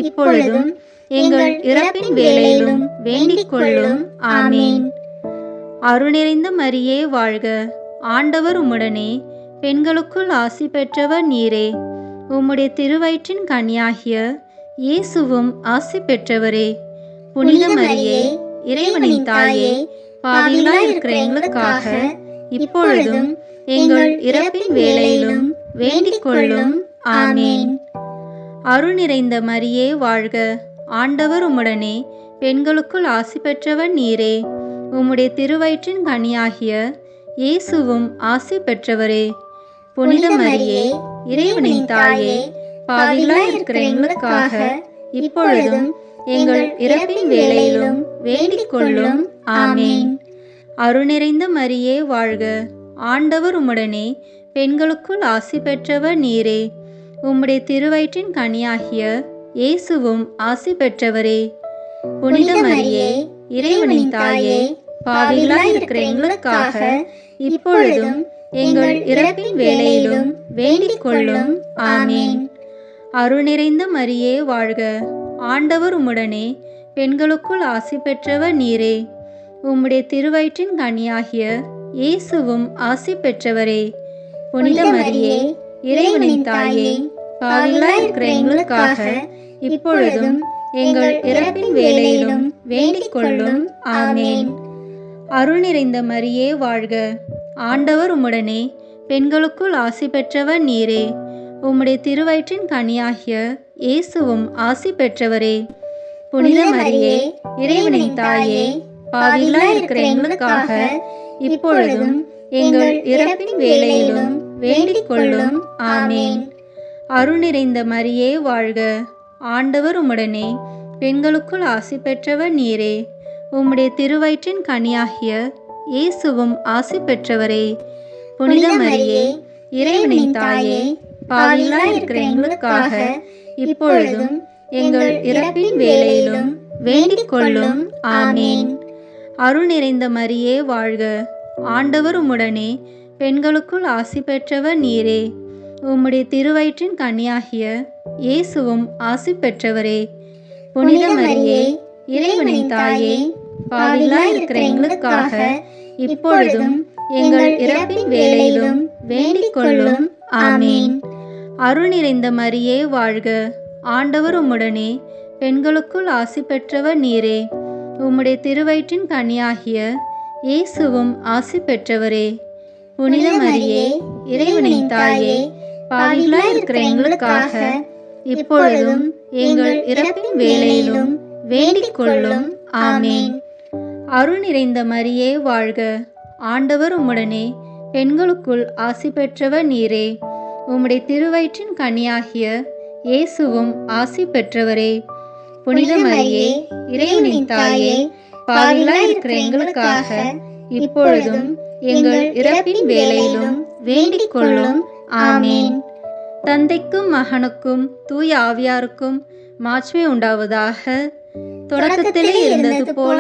இப்பொழுதும் எங்கள் இறப்பின் வேளையிலும் வேண்டிக் கொள்ளும். ஆமேன். அருள் நிறைந்த மரியே வாழ்க. ஆண்டவர் உம்முடனே, பெண்களுக்குள் ஆசி பெற்றவர் நீரே. உம்முடைய திருவயிற்றின் கனியாகிய இயேசுவும் ஆசி பெற்றவரே. புனித மரியே, இறைவனின் தாயே, பாவிகளாய் இருக்கிற எங்களுக்காக இப்பொழுதும் எங்கள் இறப்பின் வேளையிலும் வேண்டிக் கொள்ளும். ஆமேன். அருள் நிறைந்த மரியே வாழ்க. ஆண்டவர் உம்முடனே, பெண்களுக்குள் ஆசி பெற்றவர் நீரே. உம்முடைய திருவயிற்றின் கனியாகிய இயேசுவும் ஆசி பெற்றவரே. புனித மரியே, இறைவனின் தாயே, பாவிகளாய் இருக்கிற எங்களுக்காக இப்பொழுதும் எங்கள் இறப்பின் வேளையிலும் வேண்டிக் கொள்ளும். ஆமேன். அருள் நிறைந்த மரியே வாழ்க. ஆண்டவர் உம்முடனே, பெண்களுக்குள் ஆசி பெற்றவர் நீரே. உம்முடைய திருவயிற்றின் கனியாகிய இயேசுவும் ஆசி பெற்றவரே. புனித மரியே, இறைவனின் தாயே, பாவிகளாய் இருக்கிற எங்களுக்காக இப்பொழுதும் எங்கள் இறப்பின் வேளையிலும் வேண்டிக் கொள்ளும். ஆமேன். அருள் நிறைந்த மரியே வாழ்க. ஆண்டவர் உம்முடனே, பெண்களுக்குள் ஆசி பெற்றவர் நீரே. உம்முடைய திருவயிற்றின் கனியாகிய இயேசுவும் ஆசி பெற்றவரே. புனித மரியே, இறைவனின் தாயே, பாவிகளாயிருக்கிற எங்களுக்காக இப்பொழுதும் எங்கள் இறப்பின் வேளையிலும் வேண்டிக் கொள்ளும். ஆமேன். அருள் நிறைந்த மரியே வாழ்க. ஆண்டவர் உம்முடனே, பெண்களுக்குள் ஆசி பெற்றவர் நீரே. உம்முடைய திருவயிற்றின் கனியாகிய இயேசுவும் ஆசி பெற்றவரே. புனித மரியே, இறைவனின் தாயே, பாவிகளாயிருக்கிற எங்களுக்காக இப்பொழுதும் எங்கள் இறப்பின் வேளையிலும் வேண்டிக் கொள்ளும். ஆமேன். அருள் நிறைந்த மரியே வாழ்க. ஆண்டவர் உம்முடனே, பெண்களுக்குள் ஆசி பெற்றவர் நீரே. உம்முடைய திருவயிற்றின் கனியாகிய இயேசுவும் ஆசி பெற்றவரே. புனித மரியே, இறைவனின் தாயே, பாவிகளாயிருக்கிற எங்களுக்காக இப்பொழுதும் எங்கள் இறப்பின் வேளையிலும் வேண்டிக் கொள்ளும். ஆமேன். அருள் நிறைந்த மரியே வாழ்க. ஆண்டவர் உம்முடனே, பெண்களுக்குள் ஆசி பெற்றவர் நீரே. உம்முடைய திருவயிற்றின் கனியாகிய இயேசுவும் ஆசி பெற்றவரே. புனித மரியே, இறைவனின் தாயே, பாவிகளாயிருக்கிற எங்களுக்காக இப்பொழுதும் எங்கள் இறப்பின் வேளையிலும் வேண்டிக் கொள்ளும். ஆமேன். அருள் நிறைந்த மரியே வாழ்க. ஆண்டவர் உம்முடனே, பெண்களுக்குள் ஆசி பெற்றவர் நீரே. உம்முடைய திருவயிற்றின் கனியாகிய இயேசுவும் ஆசி பெற்றவரே. புனித மரியே, இறைவனின் தாயே, பாவிகளாயிருக்கிற எங்களுக்காக இப்பொழுதும் எங்கள் இறப்பின் வேளையிலும் வேண்டிக் கொள்ளும். ஆமேன். அருள் நிறைந்த மரியே வாழ்க. ஆண்டவர் உம்முடனே, பெண்களுக்குள் ஆசி பெற்றவர் நீரே. உம்முடைய திருவயிற்றின் கனியாகிய இயேசுவும் ஆசி பெற்றவரே. புனித மரியே, இறைவனின் தாயே, பாவிகளாயிருக்கிற எங்களுக்காக இப்பொழுதும் எங்கள் இறப்பின் வேளையிலும் வேண்டிக் கொள்ளும். ஆமேன். தந்தைக்கும் மகனுக்கும் தூய ஆவியாருக்கும் மாட்சிமை உண்டாவதாக. தொடக்கத்திலே இருந்தது போல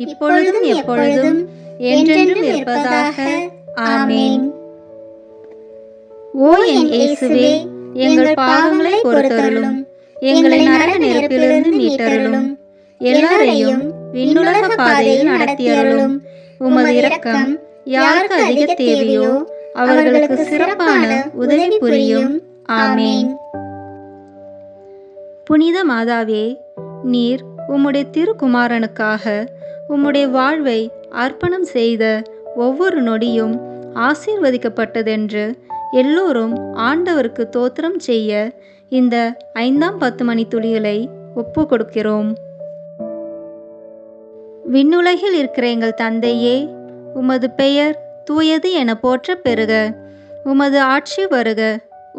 இப்பொழுதும் எப்பொழுதும் என்றென்றும் இருப்பதாக. ஆமேன். ஓ என் இயேசுவே, எங்கள் பாவங்களை பொறுத்தருளும், எங்களை நரக நெருப்பிலிருந்து மீட்டருளும், எல்லாரையும் விண்ணுலக பாதையில் நடத்தியருளும். உமது இரக்கம் யாருக்கு அதிக தேவையோ அவர்களுக்கு சிறப்பான உதவி புரியும். ஆமேன். புனித மாதாவே, நீர் உம்முடைய திருக்குமாரனுக்காக உம்முடைய வாழ்வை அர்ப்பணம் செய்த ஒவ்வொரு நொடியும் ஆசீர்வதிக்கப்பட்டதென்று எல்லோரும் ஆண்டவருக்கு தோத்திரம் செய்ய இந்த 5ஆம் 10 மணி துளிகளை ஒப்பு கொடுக்கிறோம். விண்ணுலகில் இருக்கிற எங்கள் தந்தையே, உமது பெயர் தூயது என போற்ற பெறுக. உமது ஆட்சி வருக.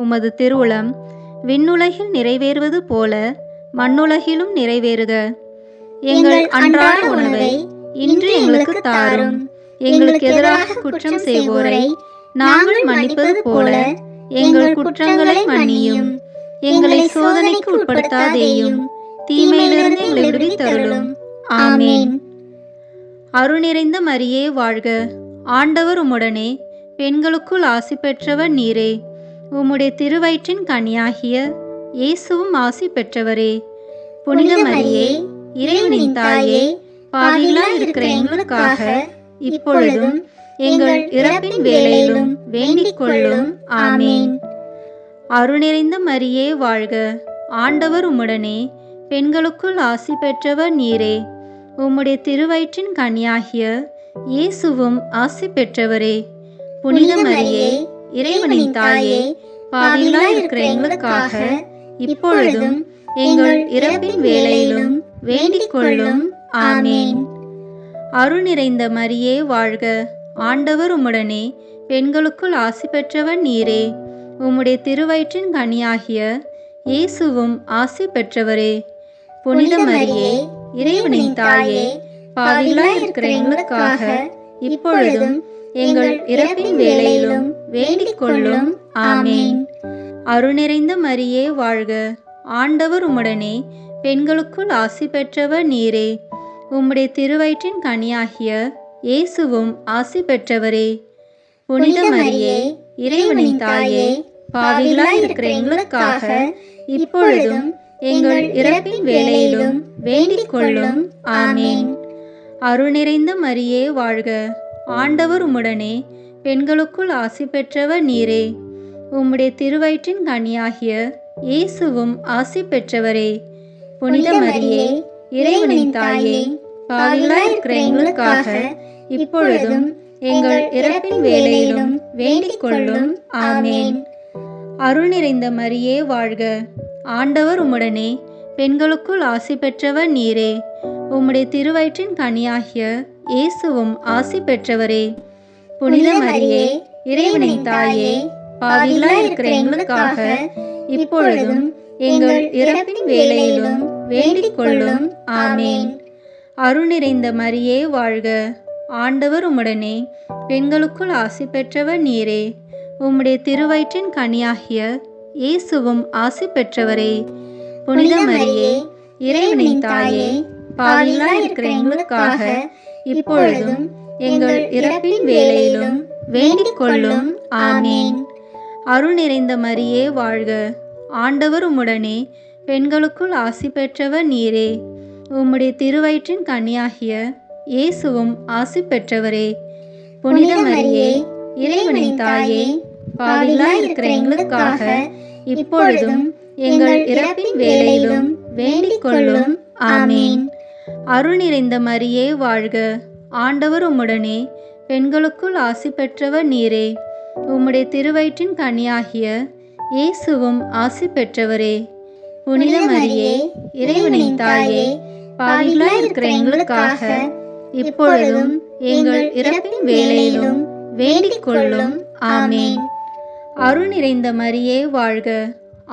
உமது திருவுளம் விண்ணுலகில் நிறைவேறுவது போல மண்ணுலகிலும் நிறைவேறுக. எங்கள் அன்றாட உணவை இன்று எங்களுக்கு தாரும். எங்களுக்கு எதிராக குற்றம் செய்வோரை நாங்கள் மன்னிப்பது போல எங்கள் குற்றங்களை மன்னியும். எங்களை சோதனைக்கு உட்படுத்தாதேயும், தீமையிலிருந்து எங்களை விடுவித்தருளும். ஆமேன். அருள் நிறைந்த மரியே வாழ்க. ஆண்டவர் உம்முடனே, பெண்களுக்குள் ஆசி பெற்றவர் நீரே. உம்முடைய திருவயிற்றின் கனியாகிய இயேசுவும் ஆசி பெற்றவரே. புனித மரியே, இறைவனின் தாயே, பாவிகளாயிருக்கிற எங்களுக்காக இப்பொழுதும் எங்கள் இறப்பின் வேளையிலும் வேண்டிக் கொள்ளும். ஆமேன். அருள் நிறைந்த மரியே வாழ்க. ஆண்டவர் உம்முடனே, பெண்களுக்குள் ஆசி பெற்றவர் நீரே. உம்முடைய திருவயிற்றின் கனியாகிய இயேசுவும் ஆசி பெற்றவரே. புனித மரியே, இறைவனின் தாயே, பாவிகளாயிருக்கிற எங்களுக்காக இப்பொழுதும் எங்கள் இறப்பின் வேளையிலும் வேண்டிக் கொள்ளும். ஆமேன். அருள் நிறைந்த மரியே வாழ்க. ஆண்டவர் உம்முடனே, பெண்களுக்குள் ஆசி பெற்றவர் நீரே. உம்முடைய திருவயிற்றின் கனியாகிய இயேசுவும் ஆசி பெற்றவரே. புனித மரியே, இறைவனின் தாயே, பாவிகளாயிருக்கிற எங்களுக்காக இப்பொழுதும் எங்கள் இறப்பின் வேளையிலும் வேண்டிக் கொள்ளும். ஆமேன். அருள் நிறைந்த மரியே வாழ்க. ஆண்டவர் உம்முடனே, பெண்களுக்குள் ஆசி பெற்றவர் நீரே. உம்முடைய திருவயிற்றின் கனியாகிய இயேசுவும் ஆசி பெற்றவரே. புனித மரியே, இறைவனின் தாயே, பாவிகளாயிருக்கிற எங்களுக்காக இப்பொழுதும் எங்கள் இறப்பின் வேளையிலும் வேண்டிக் கொள்ளும். ஆமேன். அருள் நிறைந்த மரியே வாழ்க. ஆண்டவர் உம்முடனே, பெண்களுக்குள் ஆசி பெற்றவர் நீரே. உம்முடைய திருவயிற்றின் கனியாகிய இயேசுவும் ஆசி பெற்றவரே. புனித மரியே, இறைவனின் தாயே, பாவிகளாய் இருக்கிற எங்களுக்காக இப்பொழுதும் எங்கள் இறப்பின் வேளையிலும் வேண்டிக் கொள்ளும். ஆமேன். அருள் நிறைந்த மரியே வாழ்க. ஆண்டவர் உம்முடனே, பெண்களுக்குள் ஆசி பெற்றவர் நீரே. உம்முடைய திருவயிற்றின் கனியாகிய இயேசுவும் ஆசி பெற்றவரே. புனித மரியே, இறைவனின் தாயே, பாவிகளாய் இருக்கிற எங்களுக்காக இப்பொழுதும் எங்கள் இறப்பின் வேளையிலும் வேண்டிக் கொள்ளும். ஆமேன். அருள் நிறைந்த மரியே வாழ்க. ஆண்டவர் உம்முடனே, பெண்களுக்குள் ஆசி பெற்றவர் நீரே. உம்முடைய திருவயிற்றின் கனியாகிய இயேசுவும் ஆசி பெற்றவரே. புனித மரியே, இறைவனின் தாயே, பாவிகளாய் இருக்கிற எங்களுக்காக இப்பொழுதும் எங்கள் இறப்பின் வேளையிலும் வேண்டிக் கொள்ளும். ஆமேன். அருள் நிறைந்த மரியே வாழ்க. ஆண்டவர் உம்முடனே, பெண்களுக்குள் ஆசி பெற்றவர் நீரே. உம்முடைய திருவயிற்றின் கனியாகிய இயேசுவும் ஆசி பெற்றவரே. புனித மரியே, இறைவனின் தாயே, பாவிகளாய் இருக்கிற எங்களுக்காக இப்பொழுதும் எங்கள் இறப்பின் வேளையிலும் வேண்டிக் கொள்ளும். ஆமேன். அருள் நிறைந்த மரியே வாழ்க. ஆண்டவர் உம்முடனே, பெண்களுக்குள் ஆசி பெற்றவர் நீரே. உம்முடைய திருவயிற்றின் கனியாகிய இயேசுவும் ஆசி பெற்றவரே. புனித மரியே, இறைவனின் தாயே, பாவிகளாய் இருக்கிற எங்களுக்காக இப்பொழுதும் எங்கள் இறப்பின் வேளையிலும் வேண்டிக் கொள்ளும். ஆமேன். அருள் நிறைந்த மரியே வாழ்க.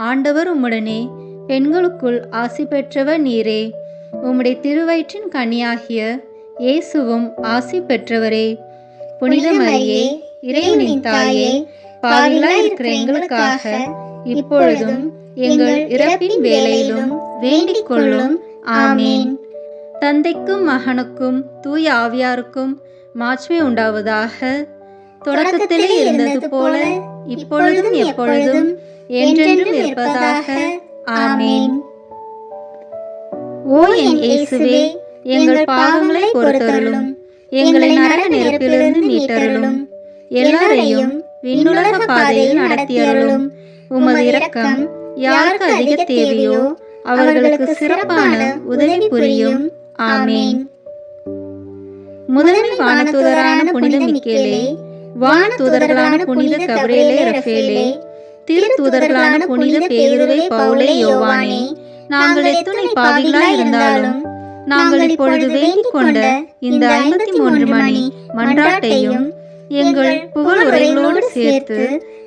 ஆண்டவர் உம்முடனே, பெண்களுக்குள் ஆசி பெற்றவர் நீரே. உம்முடைய திருவயிற்றின் கனியாகிய இயேசுவும் ஆசி பெற்றவரே. புனித மரியே, இறைவனின் தாயே, பாவிகளாய் இருக்கிற எங்களுக்காக இப்பொழுதும் எங்கள் இறப்பின் வேளையிலும் வேண்டிக் கொள்ளும். ஆமேன். தந்தைக்கும் மகனுக்கும் தூய ஆவியாருக்கும் மாட்சிமை உண்டாவதாக. தொடக்கத்திலே இருந்தது போல இப்பொழுதும் எப்பொழுதும் என்றென்றும் இருப்பதாக. ஆமேன். ஓ என் இயேசுவே, எங்கள் பாவங்களை பொறுத்தருளும். எங்களை நரக நெருப்பிலிருந்து மீட்டருளும். எல்லாரையும் விண்ணுலக பாதையில் நடத்தியருளும். உமது இரக்கம் யாருக்கு அதிக தேவையோ அவர்களுக்கு சிறப்பான உதவி புரியும். ஆமேன். முதன்மை வானதூதரான புனித மிக்கேலே, வானதூதர்களான புனித கபிரியேலே, ரஃபேலே, திரு தூதர்களான புனித பேதுருவே, பவுலே, யோவானே, நாங்கள் எத்துணை பாவிகளாய் இருந்தாலும் நாங்கள் இப்பொழுது வேண்டிக் கொண்ட இந்த 53 மணி மன்றாட்டையும் எங்கள் புகழ் உரைகளோடு சேர்த்து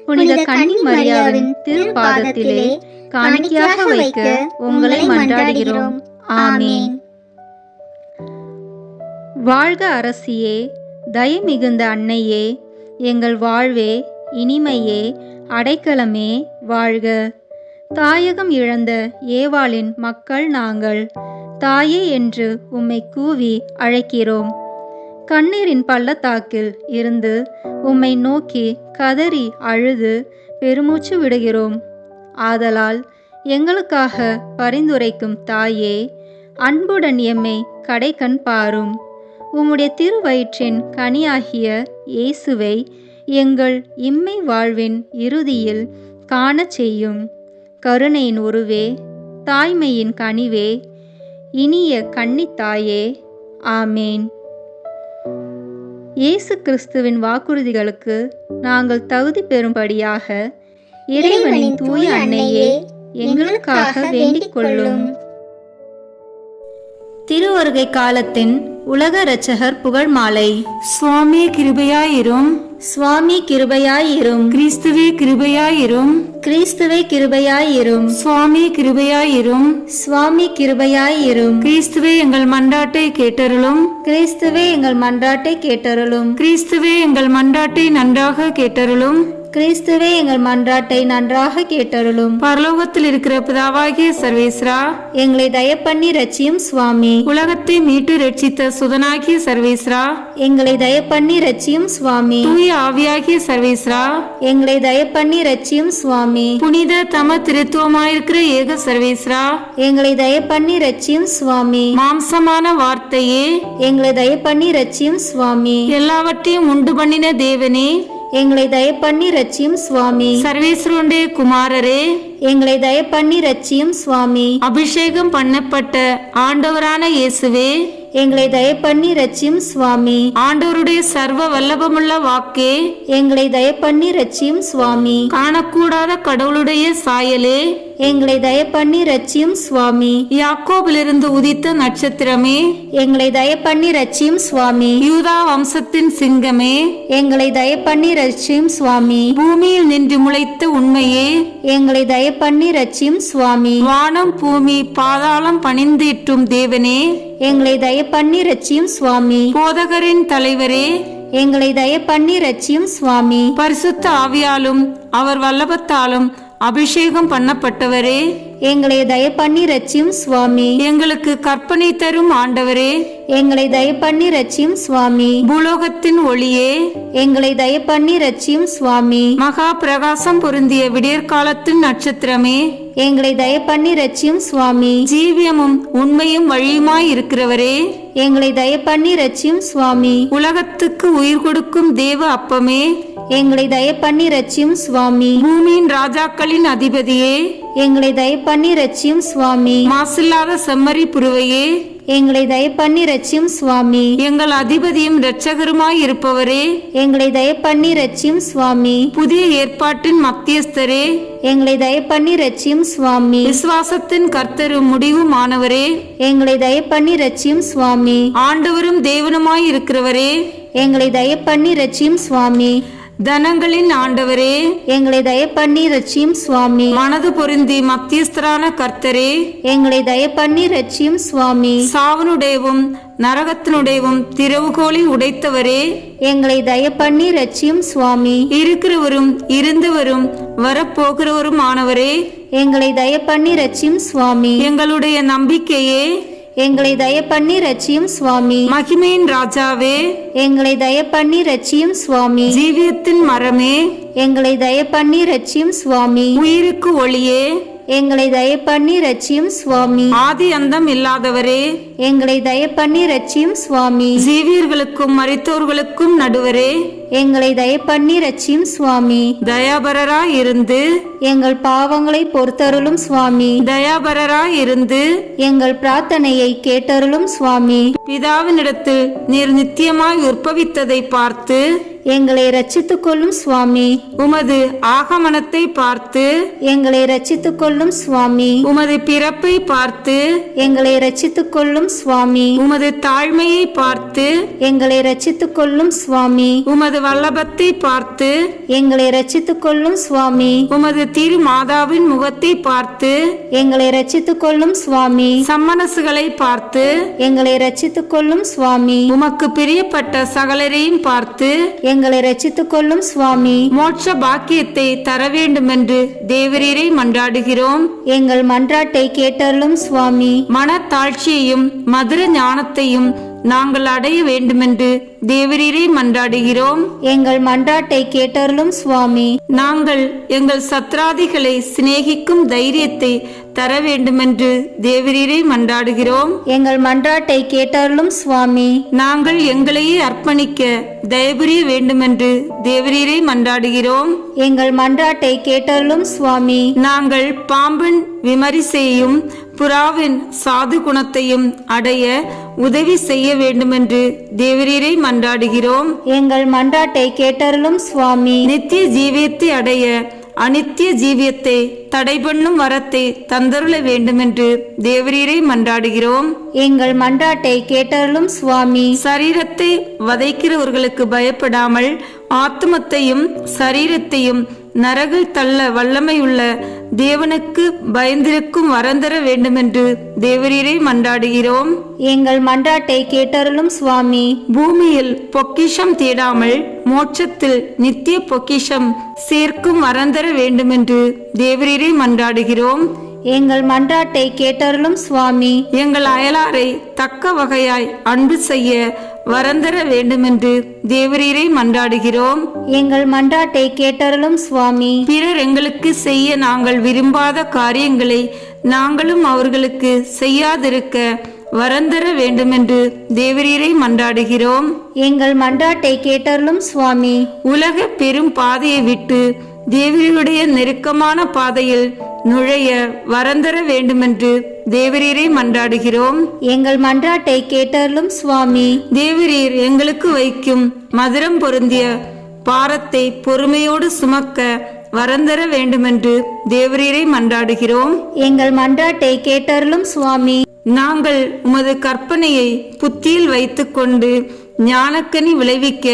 புனித கன்னி மரியாவின் திருப்பாதத்திலே காணிக்கையாக வைக்க உங்களை மன்றாடுகிறோம். ஆமேன். வாழ்க அரசியே, தயை மிகுந்த அன்னையே, எங்கள் வாழ்வே, இனிமையே, அடைக்கலமே, வாழ்க. தாயகம் இழந்த ஏவாளின் மக்கள் நாங்கள், தாயே என்று உம்மை கூவி அழைக்கிறோம். கண்ணீரின் பள்ளத்தாக்கில் இருந்து உம்மை நோக்கி கதறி அழுது பெருமூச்சு விடுகிறோம். ஆதலால் எங்களுக்காக பரிந்துரைக்கும் தாயே, அன்புடன் எம்மை கடைக்கண் பாரும். உம்முடைய திருவயிற்றின் கனியாகிய இயேசுவை எங்கள் இம்மை வாழ்வின் இறுதியில் காணச் செய்யும். கருணையின் உருவே, தாய்மையின் கனிவே, இனிய கன்னித்தாயே. ஆமேன். இயேசு கிறிஸ்துவின் வாக்குறுதிகளுக்கு நாங்கள் தகுதி பெறும்படியாக இறைவனின் தூய அன்னையே, எங்களுக்காக வேண்டிக் கொள்ளும். திருவருகை காலத்தின் உலக இரட்சகர் புகழ் மாலை. சுவாமி கிருபையாயிரும். சுவாமி கிருபையாயிரும். கிறிஸ்துவே கிருபையாயிரும். கிறிஸ்துவே கிருபையாயிரும். சுவாமி கிருபையாயிரும். சுவாமி கிருபையாயிரும். கிறிஸ்துவே எங்கள் மன்றாட்டை கேட்டருளும். கிறிஸ்துவே எங்கள் மன்றாட்டை கேட்டருளும். கிறிஸ்துவே எங்கள் மன்றாட்டை நன்றாக கேட்டருளும். கிறிஸ்துவே எங்கள் மன்றாட்டை நன்றாக கேட்டருளும். பரலோகத்தில் இருக்கிற பிதாவாகிய சர்வேஸ்வரா, எங்களை தயப்பண்ணி ரட்சியும் சுவாமி. உலகத்தை மீட்டு ரட்சித்த சுதனாகிய சர்வேஸ்வரா, எங்களை தயப்பண்ணி ரட்சியும் சுவாமி. தூய ஆவியாகிய சர்வேஸ்வரா, எங்களை தயப்பண்ணி ரட்சியும் சுவாமி. புனித தம திருத்துவமாயிருக்கிற ஏக சர்வேஸ்வரா, எங்களை தயப்பண்ணி ரட்சியும் சுவாமி. மாம்சமான வார்த்தையே, எங்களை தயப்பண்ணி ரட்சியும் சுவாமி. எல்லாவற்றையும் உண்டு பண்ணின தேவனே, எங்களை தயப்பண்ணி ரட்சியும் சுவாமி. சர்வேஸ்வருடைய குமாரரே, எங்களை தயப்பண்ணி ரட்சியும் சுவாமி. அபிஷேகம் பண்ணப்பட்ட ஆண்டவரான இயேசுவே, எங்களை தயப்பண்ணி ரட்சியும் சுவாமி. ஆண்டவருடைய சர்வ வல்லபமுள்ள வாக்கே, எங்களை தயப்பண்ணி ரட்சியும் சுவாமி. காணக்கூடாத கடவுளுடைய சாயலே, எங்களை தயப்பண்ணி ரட்சியும் சுவாமி. யாக்கோபிலிருந்து உதித்த நட்சத்திரமே, எங்களை தயப்பண்ணி ரட்சியும் சுவாமி. யூதா வம்சத்தின் சிங்கமே, எங்களை தயப்பண்ணி ரட்சியும் சுவாமி. பூமியில் நின்று முளைத்த உண்மையே, எங்களை தயப்பண்ணி ரட்சியும் சுவாமி. வானம் பூமி பாதாளம் பணிந்திட்டும் தேவனே, எங்களை தயப்பண்ணி ரட்சியும் சுவாமி. போதகரின் தலைவரே, எங்களை தயப்பண்ணி ரட்சியும் சுவாமி. பரிசுத்த ஆவியாலும் அவர் வல்லபத்தாலும் அபிஷேகம் பண்ணப்பட்டவரே, எங்களை தயப்பண்ணி ரட்சியும் சுவாமி. எங்களுக்கு கற்பனை தரும் ஆண்டவரே, எங்களை தயப்பண்ணி ரட்சியும் சுவாமி. பூலோகத்தின் ஒளியே, எங்களை தயப்பண்ணி ரட்சியும் சுவாமி. மகா பிரகாசம் பொருந்திய விடியற்காலத்தின் நட்சத்திரமே, எங்களை தயப்பண்ணி ரட்சியும் சுவாமி. ஜீவியமும் உண்மையும் வழியுமாய் இருக்கிறவரே, எங்களை தயப்பண்ணி ரட்சியும் சுவாமி. உலகத்துக்கு உயிர் கொடுக்கும் தேவ அப்பமே, எங்களை தயப்பண்ணி ரட்சியும் சுவாமி. பூமியின் ராஜாக்களின் அதிபதியே, எங்களை தயப்பண்ணி ரட்சியும் சுவாமி. மாசில்லாத செம்மறி புருவையே, எங்களை தயப்பண்ணி ரட்சியும் சுவாமி. எங்கள் அதிபதியும் இரட்சகருமாய் இருப்பவரே, எங்களை தயப்பண்ணி ரட்சியும் சுவாமி. புதிய ஏற்பாட்டின் மத்தியஸ்தரே, எங்களை தயப்பண்ணி ரட்சியும் சுவாமி. விசுவாசத்தின் கர்த்தரும் முடிவுமானவரே, எங்களை தயப்பண்ணி ரட்சியும் சுவாமி. ஆண்டவரும் தேவனுமாய் இருக்கிறவரே, எங்களை தயப்பண்ணி ரட்சியும் சுவாமி. தனங்களின் ஆண்டவரே, எங்களை தயப்பண்ணி ரட்சியும் சுவாமி. மனது பொருந்தி மத்தியஸ்தரான கர்த்தரே, எங்களை தயப்பண்ணி ரட்சியும் சுவாமி. சாவனுடையவும் நரகத்தினுடையவும் திறவுகோலை உடைத்தவரே, எங்களை தயப்பண்ணி ரட்சியும் சுவாமி. இருக்கிறவரும் இருந்தவரும் வரப்போகிறவரும் ஆனவரே, எங்களை தயப்பண்ணி ரட்சியும் சுவாமி. எங்களுடைய நம்பிக்கையே, எங்களை தயப்பண்ணி ரட்சியும் சுவாமி. மகிமையின் ராஜாவே, எங்களை தயப்பண்ணி ரட்சியும் சுவாமி. ஜீவியத்தின் மரமே, எங்களை தயப்பண்ணி ரட்சியும் சுவாமி. உயிருக்கு ஒளியே, எங்களை தயப்பண்ணி ரட்சியும் சுவாமி. ஆதி அந்தம் இல்லாதவரே, எங்களை தயப்பண்ணி ரட்சியும் சுவாமி. ஜீவியர்களுக்கும் மரித்தோர்களுக்கும் நடுவரே, எங்களை தயப்பண்ணி ரட்சியும் சுவாமி. தயாபரராய் இருந்து எங்கள் பாவங்களை பொறுத்தருளும் சுவாமி. தயாபரராய் இருந்து எங்கள் பிரார்த்தனையை கேட்டருளும் சுவாமி. பிதாவினிடத்தில் நீர் நித்தியமாய் உற்பவித்ததை பார்த்து எங்களை ரட்சித்துக் கொள்ளும் சுவாமி. உமது ஆகமனத்தை பார்த்து எங்களை ரட்சித்துக் கொள்ளும் சுவாமி. உமது பிறப்பை பார்த்து எங்களை ரட்சித்துக் கொள்ளும் சுவாமி. உமது தாழ்மையை பார்த்து எங்களை ரட்சித்துக் கொள்ளும் சுவாமி. உமது வல்லபத்தை பார்த்து எங்களை ரட்சித்துக் கொள்ளும் சுவாமி. உமது திரு மாதாவின் முகத்தை பார்த்து எங்களை ரட்சித்துக் கொள்ளும் சுவாமி. சம்மனசுகளை பார்த்து எங்களை ரட்சித்துக் கொள்ளும் சுவாமி. உமக்கு பிரியப்பட்ட சகலரையும் பார்த்து எங்களை ரட்சித்துக் கொள்ளும் சுவாமி. மோட்ச பாக்கியத்தை தர வேண்டுமென்று தேவரீரை மன்றாடுகிறோம். எங்கள் மன்றாட்டை கேட்டருளும் சுவாமி. மனத்தாழ்ச்சியையும் மதுர ஞானத்தையும் நாங்கள் அடைய வேண்டுமென்று தேவரீரை மன்றாடுகிறோம். எங்கள் மன்றாட்டை கேட்டருளும் சுவாமி. நாங்கள் எங்கள் சத்ராதிகளை சிநேகிக்கும் தைரியத்தை தர வேண்டுமென்று தேவரீரை மன்றாடுகிறோம். எங்கள் மன்றாட்டை கேட்டருளும் சுவாமி. நாங்கள் எங்களையே அர்ப்பணிக்க தயபுரிய வேண்டுமென்று தேவரீரை மன்றாடுகிறோம். எங்கள் மன்றாட்டை கேட்டருளும் சுவாமி. நாங்கள் பாம்பின் விமரிசையும் புறாவின் சாது குணத்தையும் அடைய உதவி செய்ய வேண்டுமென்று தேவரீரை மன்றாடுகிறோம். எங்கள் மன்றாட்டை கேட்டருளும் சுவாமி. நித்திய ஜீவியத்தை அடைய அனித்திய ஜீவியத்தை தடை பண்ணும் வரத்தை தந்தருள வேண்டுமென்று தேவரீரை மன்றாடுகிறோம். எங்கள் மன்றாட்டை கேட்டருளும் சுவாமி. சரீரத்தை வதைக்கிறவர்களுக்கு பயப்படாமல் ஆத்மத்தையும் சரீரத்தையும் நரகில் தள்ள வல்லமையுள்ள தேவனுக்கு பயந்திருக்கும் வரந்தர வேண்டுமென்று தேவரீரை மன்றாடுகிறோம். எங்கள் மன்றாட்டை கேட்டருளும் சுவாமி. பூமியில் பொக்கிஷம் தேடாமல் மோட்சத்தில் நித்திய பொக்கிஷம் சேர்க்கும் வரந்தர வேண்டுமென்று தேவரீரை மன்றாடுகிறோம். எங்கள் மன்றாட்டை கேட்டருளும் சுவாமி. எங்கள் அயலாரை தக்க வகையாய் அன்பு செய்ய வரந்தர வேண்டுமென்று தேவரீரை மன்றாடுகிறோம். எங்கள் மன்றாட்டை கேட்டருளும் சுவாமி. பிறர் எங்களுக்கு செய்ய நாங்கள் விரும்பாத காரியங்களை நாங்களும் அவர்களுக்கு செய்யாதிருக்க வரந்தர வேண்டுமென்று தேவரீரை மன்றாடுகிறோம். எங்கள் மன்றாட்டை கேட்டருளும் சுவாமி. உலக பெரும் பாதையை விட்டு தேவரீருடைய நெருக்கமான பாதையில் நுழைய வரந்தர வேண்டுமென்று தேவரீரை மன்றாடுகிறோம். எங்கள் மன்றாட்டை கேட்டருளும் சுவாமி. தேவரீர் எங்களுக்கு வைக்கும் மதுரம் பொருந்திய பாரத்தை பொறுமையோடு சுமக்க வரந்தர வேண்டுமென்று தேவரீரை மன்றாடுகிறோம். எங்கள் மன்றாட்டை கேட்டருளும் சுவாமி. நாங்கள் உமது கற்பனையை புத்தியில் வைத்துக்கொண்டு ஞானக்கனி விளைவிக்க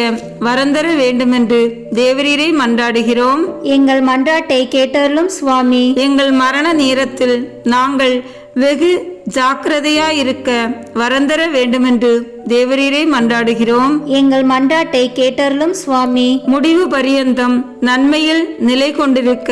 வரந்தர வேண்டுமென்று தேவரீரை மன்றாடுகிறோம். எங்கள் மன்றாட்டை கேட்டருளும் சுவாமி. எங்கள் மரண நேரத்தில் நாங்கள் வெகு ஜாக்கிரதையாயிருக்க வரந்தர வேண்டுமென்று தேவரீரை மன்றாடுகிறோம். எங்கள் மன்றாட்டை கேட்டருளும் சுவாமி. முடிவு பரியந்தம் நன்மையில் நிலை கொண்டிருக்க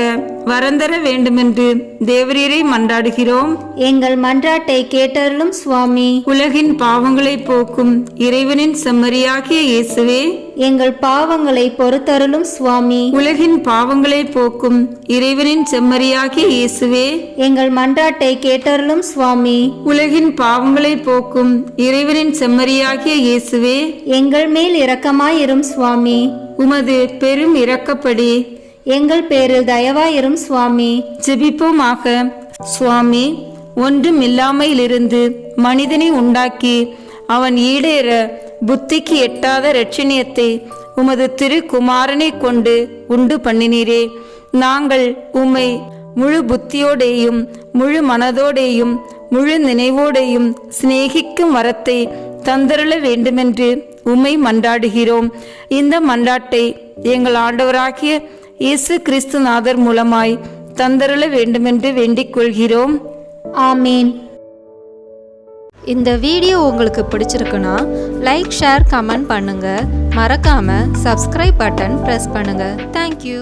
வரந்தர வேண்டுமென்று தேவரீரை மன்றாடுகிறோம். எங்கள் மன்றாட்டை கேட்டருளும் சுவாமி. உலகின் பாவங்களை போக்கும் இறைவனின் செம்மறியாகிய இயேசுவே, எங்கள் பாவங்களை பொறுத்தருளும் சுவாமி. உலகின் பாவங்களை போக்கும் இறைவனின் செம்மறியாகிய இயேசுவே, எங்கள் மன்றாட்டை கேட்டருளும் சுவாமி. உலகின் பாவங்களை போக்கும் இறைவனின் செம்மறியாகிய இயேசுவே, எங்கள் மேல் இரக்கமாயிரும் சுவாமி. உமது பெரும் இரக்கப்படி எங்கள் பேரில் தயவாயிரும் சுவாமி. ஜெபிப்போமாக. சுவாமி, ஒன்றும் இல்லாமையிலிருந்து மனிதனை உண்டாக்கி அவன் ஈடேற புத்திக்கு எட்டாத இரட்சணியத்தை உமது திருக்குமாரனை கொண்டு உண்டு பண்ணினீரே. நாங்கள் உம்மை முழு புத்தியோடேயும் முழு மனதோடேயும் முழு நினைவோடையும் சிநேகிக்கும் வரத்தை தந்தருள வேண்டுமென்று உம்மை மன்றாடுகிறோம். இந்த மன்றாட்டை எங்கள் ஆண்டவராகிய இயேசு கிறிஸ்துநாதர் மூலமாய் தந்தருள வேண்டுமென்று வேண்டிக் கொள்கிறோம். ஆமீன். இந்த வீடியோ உங்களுக்கு பிடிச்சிருக்குன்னா லைக், ஷேர், கமெண்ட் பண்ணுங்க. மறக்காம சப்ஸ்கிரைப் பட்டன் பிரஸ் பண்ணுங்க. தேங்க்யூ.